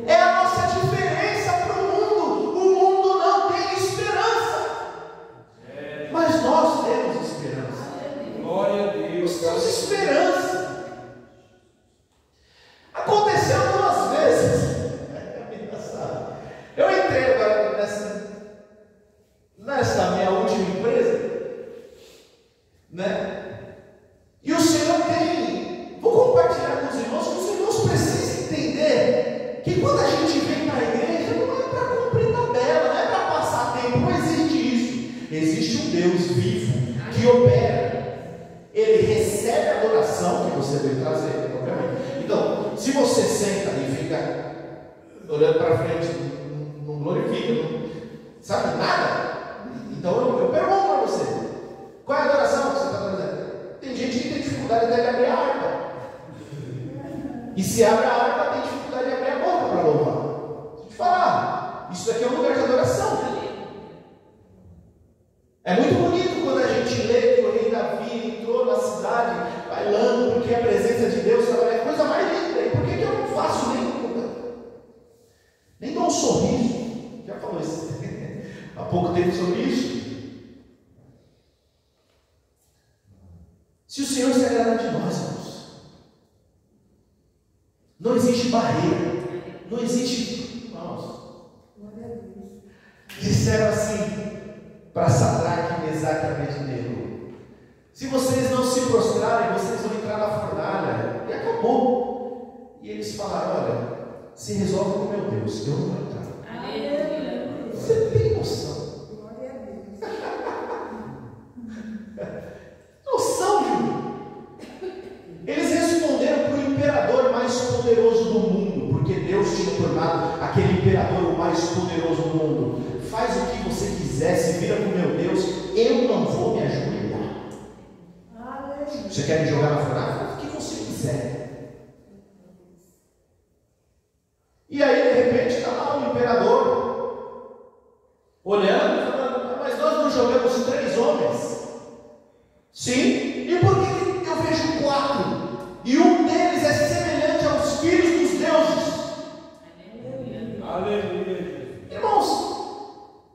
É a nossa diferença para o mundo. O mundo não tem esperança. Mas nós temos esperança. Glória a Deus. Nós temos esperança. Aconteceu 2 vezes. É engraçado. Eu entrei agora nessa minha última empresa, né? E o Senhor tem. Vou compartilhar com os irmãos que os irmãos precisam entender que quando a gente vem para a igreja, não é para cumprir tabela, não é para passar tempo, não existe isso. Existe um Deus vivo que opera. Ele recebe a adoração que você veio trazer, obviamente. Então, se você senta e fica olhando para frente, não glorifica, não sabe nada, então eu pergunto para você: qual é a adoração que você está trazendo? Tem gente que tem dificuldade até de abrir a harpa, e se abre a harpa, tem dificuldade de abrir a boca para louvar. Deixa eu te falar, isso aqui é um lugar de adoração. É muito bonito quando a gente lê que o rei Davi entrou na cidade bailando, porque a presença de Deus é a coisa mais linda. E por que eu não faço nem dou um sorriso? Já falou isso há pouco tempo sobre isso. Se o Senhor se agrada de nós, irmãos, não existe barreira, não existe. Irmãos, disseram assim para Sadraque, Mesaque e Abednego: se vocês não se prostrarem, vocês vão entrar na fornalha. E acabou. E eles falaram: olha, se resolve com meu Deus, eu não vou entrar. Você tem noção? Noção, Júlio? Eles responderam para o imperador mais poderoso do mundo, porque Deus tinha tornado aquele imperador o mais poderoso do mundo. Faz o que você quiser, se vira com meu Deus, eu não vou me ajoelhar. Você quer me jogar na fornalha? Faz o que você quiser. E aí, de repente, está lá o imperador olhando e falando: mas nós não jogamos 3 homens? Sim. E por que eu vejo 4? E um deles é semelhante aos filhos dos deuses. Aleluia. Irmãos,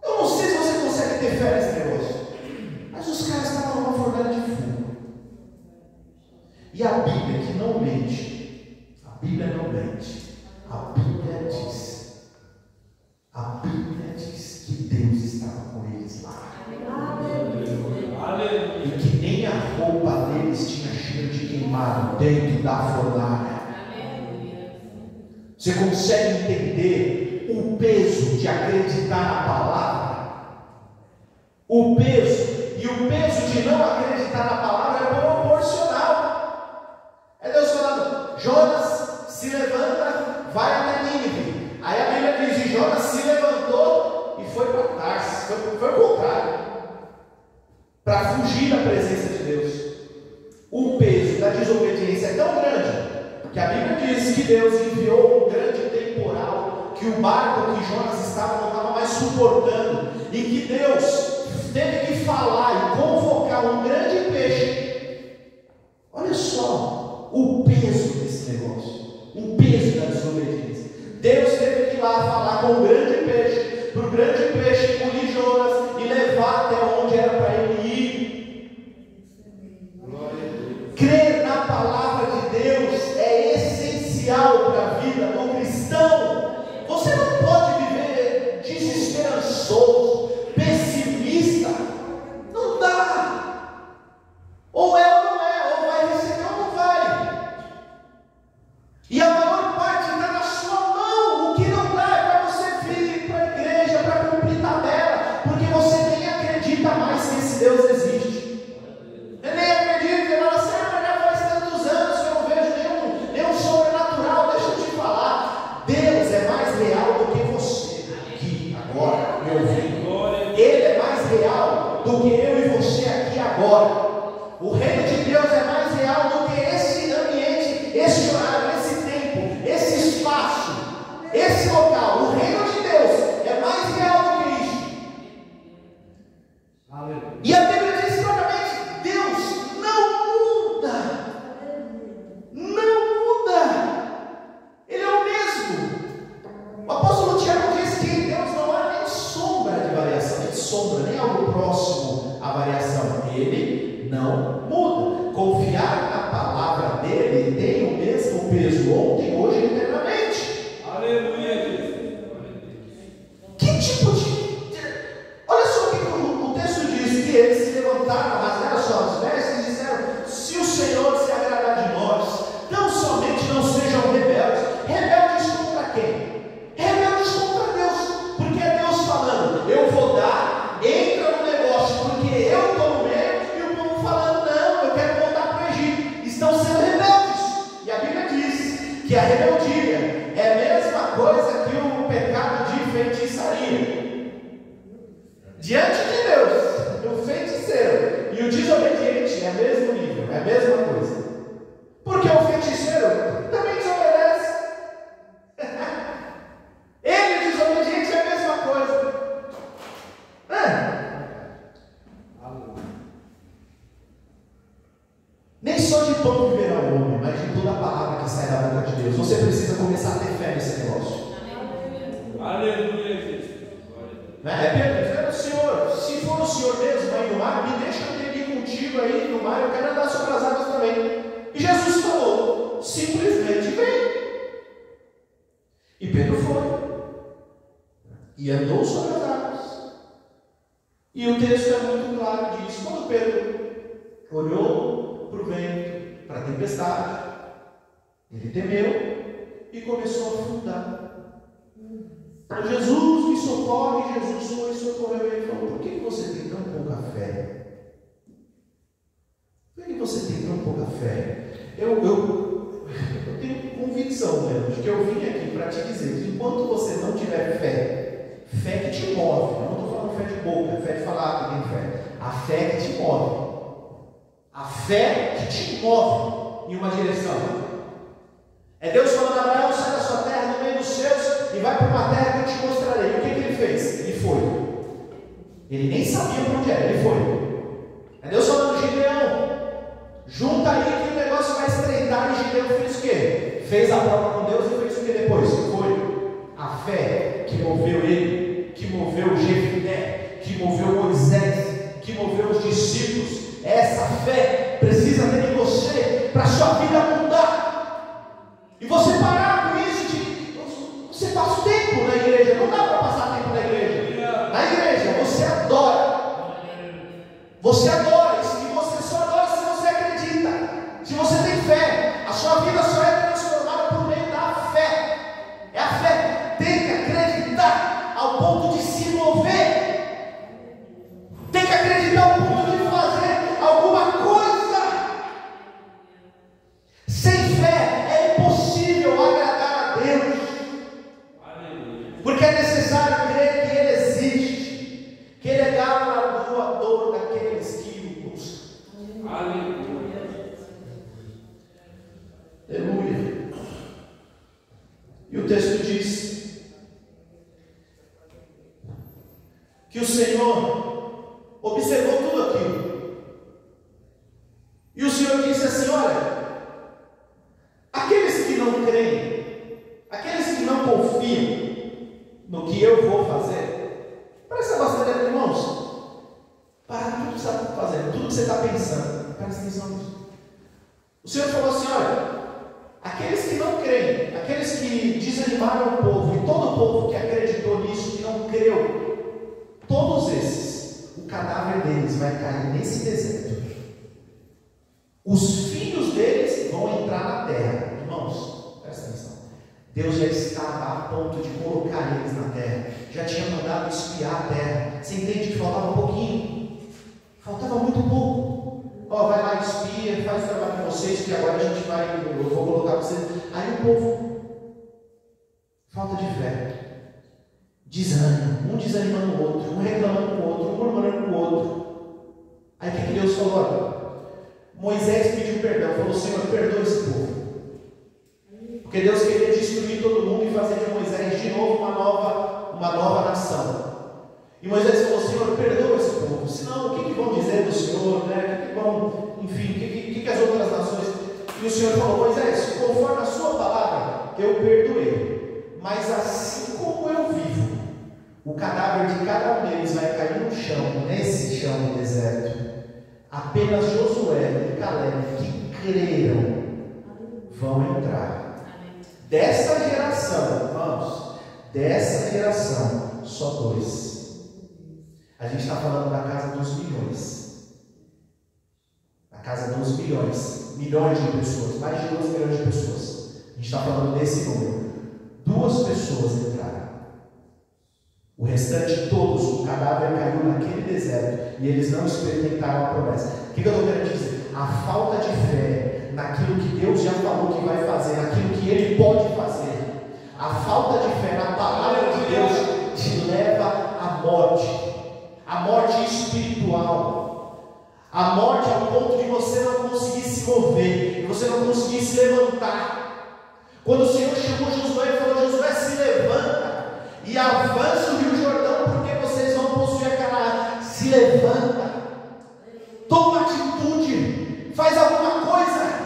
eu não sei se você consegue ter fé nesse negócio, mas os caras estavam numa fornalha de fogo. E a Bíblia, que não mente, a Bíblia não mente, a Bíblia diz que Deus estava com eles lá. Aleluia. E que nem a roupa deles tinha cheiro de queimado dentro da fornalha. Você consegue entender o peso de acreditar na palavra? O peso de não acreditar na palavra é proporcional. É Deus falando: Jonas, se levanta, vai até Nínive. Aí a Bíblia diz: e Jonas se levantou e foi para Tarsis. Foi o contrário, para fugir da presença de Deus. O peso da desobediência é tão grande que a Bíblia diz que Deus enviou um grande temporal, que o barco que Jonas estava não estava mais suportando, e que Deus teve que falar e convocar um grande peixe. Olha só o peso desse negócio, o peso da desobediência. Deus teve que ir lá falar com o grande peixe, para o grande peixe engolir Jonas e levar até onde era para ele ir. Crer na palavra de Deus é essencial para a vida do cristão. Você não pode viver desesperançoso, pessimista, do que eu e você aqui agora. O reino de Deus é mais real do que esse ambiente, esse horário, esse tempo, esse espaço, esse local. O reino de Deus é mais real do que isso. E a Bíblia diz claramente: Deus não muda. Não muda. Ele é o mesmo. O apóstolo Tiago diz que em Deus não há nem sombra de variação, nem sombra, nem algo próximo à variação. Ele não muda. Confiar na palavra dele tem o mesmo peso ontem, hoje e eternamente. Aleluia. Que tipo de... Olha só o que o texto diz: que eles se levantaram, rasgaram suas vestes e disseram: se o Senhor se agradar de nós, não somente não sejam rebeldes. Rebeldes contra quem? Rebeldes contra Deus. Porque é Deus falando: eu vou dar, entra no negócio, porque eu estou no meio, e o povo falando: não, eu quero voltar para o Egito. Estão sendo rebeldes. E a Bíblia diz que a rebeldia é a mesma coisa que o pecado de feitiçaria. Diante de Deus, o feiticeiro e o desobediente é o mesmo nível, é a mesma coisa. Porque o feiticeiro também desobedece. Ele, o desobediente, é a mesma coisa. Nem só de pão viverá o homem, mas de toda a palavra que sai da boca de Deus. Você precisa começar a ter fé nesse negócio. Aleluia, Jesus. É Pedro dizendo: Senhor, se for o Senhor mesmo aí no mar, me deixa eu ir contigo aí no mar, eu quero andar sobre as águas também. E Jesus falou: simplesmente vem. E Pedro foi e andou sobre as águas. E o texto é muito claro disso. Quando Pedro olhou para o vento, para a tempestade, ele temeu e começou a afundar. Jesus me socorre. Jesus foi e socorreu ele. Falou: por que você tem tão pouca fé? Por que você tem tão pouca fé? Eu tenho convicção, né, de que eu vim aqui para te dizer que enquanto você não tiver fé que te move, eu não estou falando fé de boca, fé de falar que tem fé, a fé que te move, a fé que te move em uma direção. É Deus falando: Abraão, sai da sua terra, no meio dos seus, e vai para uma terra que eu te mostrarei. O que ele fez? Ele foi. Ele nem sabia para onde era, ele foi. É Deus falando: Gideão, junta aí que o negócio vai estreitar. E Gideão fez o quê? Fez a prova com Deus e fez o que depois? Foi a fé que moveu ele, que moveu Jefté, que moveu Moisés, que moveu os discípulos. Essa fé precisa ter em você para a sua vida mudar. E você parar com isso de... Você passa o tempo na igreja. Não dá para passar tempo na igreja. Na igreja você adora. Você adora. E você só adora se você acredita. Se você tem fé. A sua vida só é transformada por meio da fé. É a fé. Tem que acreditar ao ponto de se mover. Tem que acreditar ao ponto de fazer alguma coisa. Sem fé é impossível agradar a Deus. Porque é necessário crer que Ele existe, que Ele é galardoador daqueles que o buscam. Aleluia. E o texto diz que o Senhor observou tudo aquilo. E o Senhor disse assim: olha, aqueles que não creem, aqueles que não confiam no que eu vou fazer, presta bastante atenção, irmãos. Para tudo que você está fazendo, tudo que você está pensando, presta atenção nisso. O Senhor falou assim: olha, aqueles que não creem, aqueles que desanimaram o povo, e todo o povo que acreditou nisso, que não creu, todos esses, o cadáver deles vai cair nesse deserto. Os filhos deles vão entrar na terra. Irmãos, presta atenção. Deus já estava a ponto de colocar eles na terra. Já tinha mandado espiar a terra. Você entende que faltava um pouquinho? Faltava muito pouco. Ó, vai lá, espia, faz o trabalho com vocês, que agora a gente vai, eu vou colocar vocês. Aí o povo, falta de fé, desânimo, um desanimando o outro, um reclamando com o outro, um murmurando com o outro. Moisés pediu perdão, falou: Senhor, perdoa esse povo. Porque Deus queria destruir todo mundo e fazer de Moisés de novo uma nova nação. E Moisés falou: Senhor, perdoa esse povo, senão o que vão dizer do Senhor, né? Enfim, o que as outras nações... E o Senhor falou: Moisés, conforme a sua palavra, eu perdoei, mas assim como eu vivo, o cadáver de cada um deles vai cair no chão, nesse chão do deserto. Apenas Josué e Caleb, que creram, vão entrar. Dessa geração, vamos, dessa geração, só 2. A gente está falando da casa dos milhões. A casa dos milhões de pessoas, mais de 2 milhões de pessoas. A gente está falando desse número. 2 pessoas entraram. O restante, todos, o cadáver caiu naquele deserto e eles não experimentaram a promessa. O que eu estou querendo dizer? A falta de fé naquilo que Deus já falou que vai fazer, naquilo que Ele pode fazer, a falta de fé na palavra de Deus te leva à morte espiritual, a morte ao ponto de você não conseguir se mover, de você não conseguir se levantar. Quando o Senhor chamou Josué e falou: Josué, se levanta e avança o Rio Jordão, porque vocês vão possuir a Canaã. Se levanta, toma atitude, faz alguma coisa.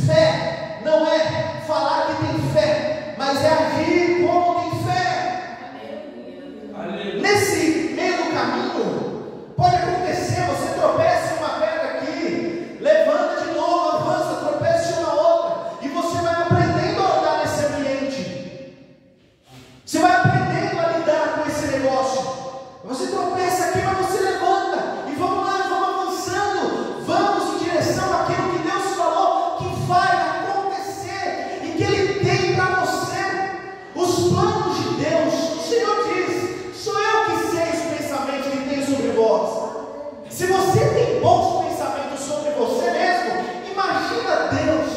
Fé não é falar que tem fé, mas é agir como tem fé. Aleluia. Nesse meio do caminho, pode acontecer, você tropeça em uma pedra aqui, levanta de novo, avança, tropeça em uma outra, e você vai aprendendo a andar nesse ambiente. Você vai aprendendo a lidar com esse negócio. Você tropeça aqui, mas você levanta. E vamos lá, vamos avançando. Vamos em direção àquilo que Deus falou que vai acontecer e que Ele tem para você. Os planos de Deus, o Senhor diz: sou eu que sei os pensamentos que tenho sobre vós. Se você tem bons pensamentos sobre você mesmo, imagina Deus.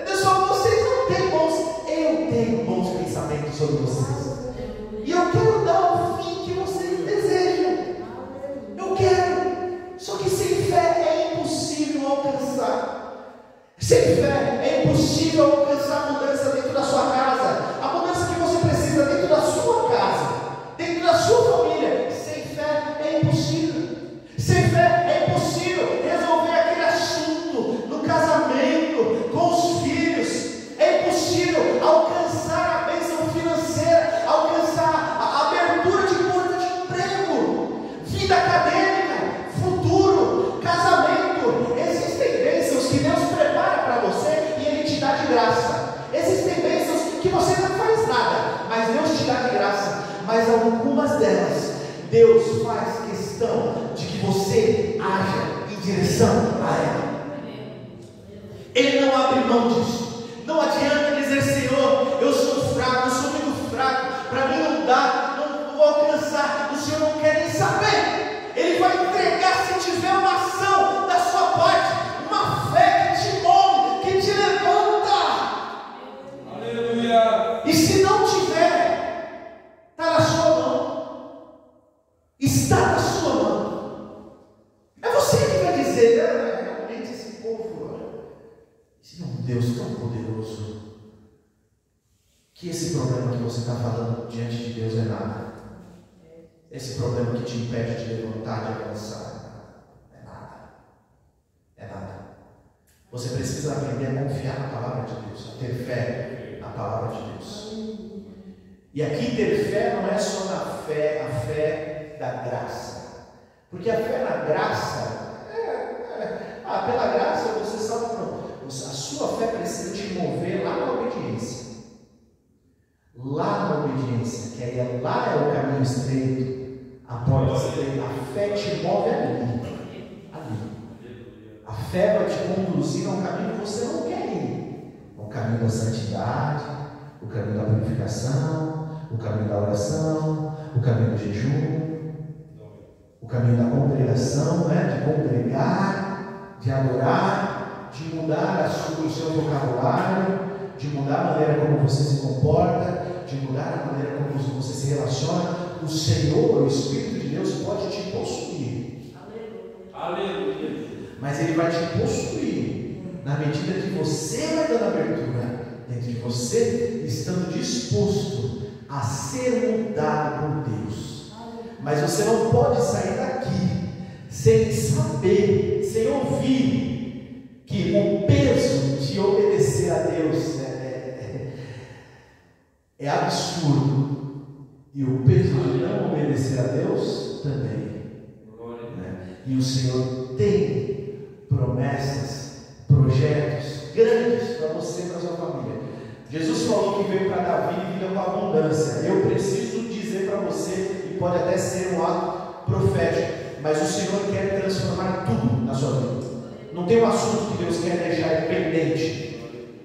Deus falou: vocês não têm bons, eu tenho bons pensamentos sobre vocês. E eu quero dar o fim que vocês desejam. Eu quero. Só que sem fé é impossível alcançar. Sem fé é impossível alcançar a mudança dentro da sua casa. A mudança que você precisa dentro da sua casa, dentro da sua família. Sem fé é impossível. Sem fé é impossível resolver aquele assunto no casamento, com os filhos. É impossível alcançar a bênção financeira, alcançar a abertura de porta de emprego, vida acadêmica, futuro, casamento. Existem bênçãos que Deus prepara para você e Ele te dá de graça. Existem bênçãos que você não faz nada, mas Deus te dá de graça. Mas algumas delas, Deus faz questão de que você haja em direção a ela. Ele não abre mão disso. Não adianta dizer: Senhor, eu sou fraco, eu sou muito fraco, para mim não dá, não vou alcançar. O Senhor não quer nem saber. Ele vai entregar se tiver uma ação da sua parte, uma fé que te move, que te levanta. Aleluia. E se não tiver, está na sua mão. Está na sua mão. É você que vai dizer: realmente esse povo, esse é um Deus tão poderoso, que esse problema que você está falando diante de Deus é nada. Esse problema que te impede de levantar, de avançar, é nada. É nada. Você precisa aprender a confiar na palavra de Deus, a ter fé na palavra de Deus. E aqui ter fé não é só a fé da graça. Porque a fé na graça, pela graça você sabe, não. A sua fé precisa te mover lá na obediência. Lá na obediência, que aí lá é o caminho estreito, a porta estreita. A fé te move ali. A fé vai te conduzir a um caminho que você não quer ir. O caminho da santidade, o caminho da purificação, o caminho da oração, o caminho do jejum, o caminho da congregação, de congregar, de adorar, de mudar o seu vocabulário, de mudar a maneira como você se comporta, de mudar a maneira como você se relaciona. O Senhor, o Espírito de Deus, pode te possuir. Aleluia. mas Ele vai te possuir na medida que você vai dando abertura dentro de você, estando disposto a ser mudado por Deus. Mas você não pode sair daqui sem saber, sem ouvir que o peso de obedecer a Deus é absurdo, e o peso de não obedecer a Deus também. E o Senhor tem promessas, projetos grandes para você e para a sua família. Jesus falou que veio para dar vida e vida com abundância. Eu preciso dizer para você, e pode até ser um ato profético, mas o Senhor quer transformar tudo na sua vida. Não tem um assunto que Deus quer deixar pendente.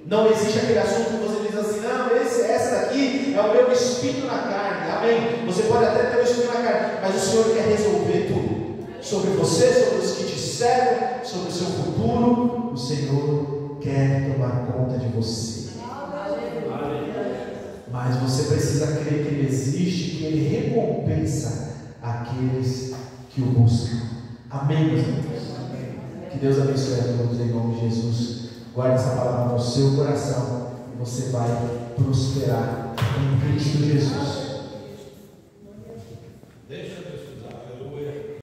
Não existe aquele assunto que você diz assim: não, essa daqui é o meu espinho na carne. Amém? Você pode até ter um espinho na carne, mas o Senhor quer resolver tudo. Sobre você, sobre os que te cercam, sobre o seu futuro. O Senhor quer tomar conta de você. Mas você precisa crer que Ele existe, que Ele recompensa aqueles que o buscam. Amém, meus irmãos? Que Deus abençoe a todos em nome de Jesus. Guarde essa palavra no seu coração e você vai prosperar em Cristo Jesus.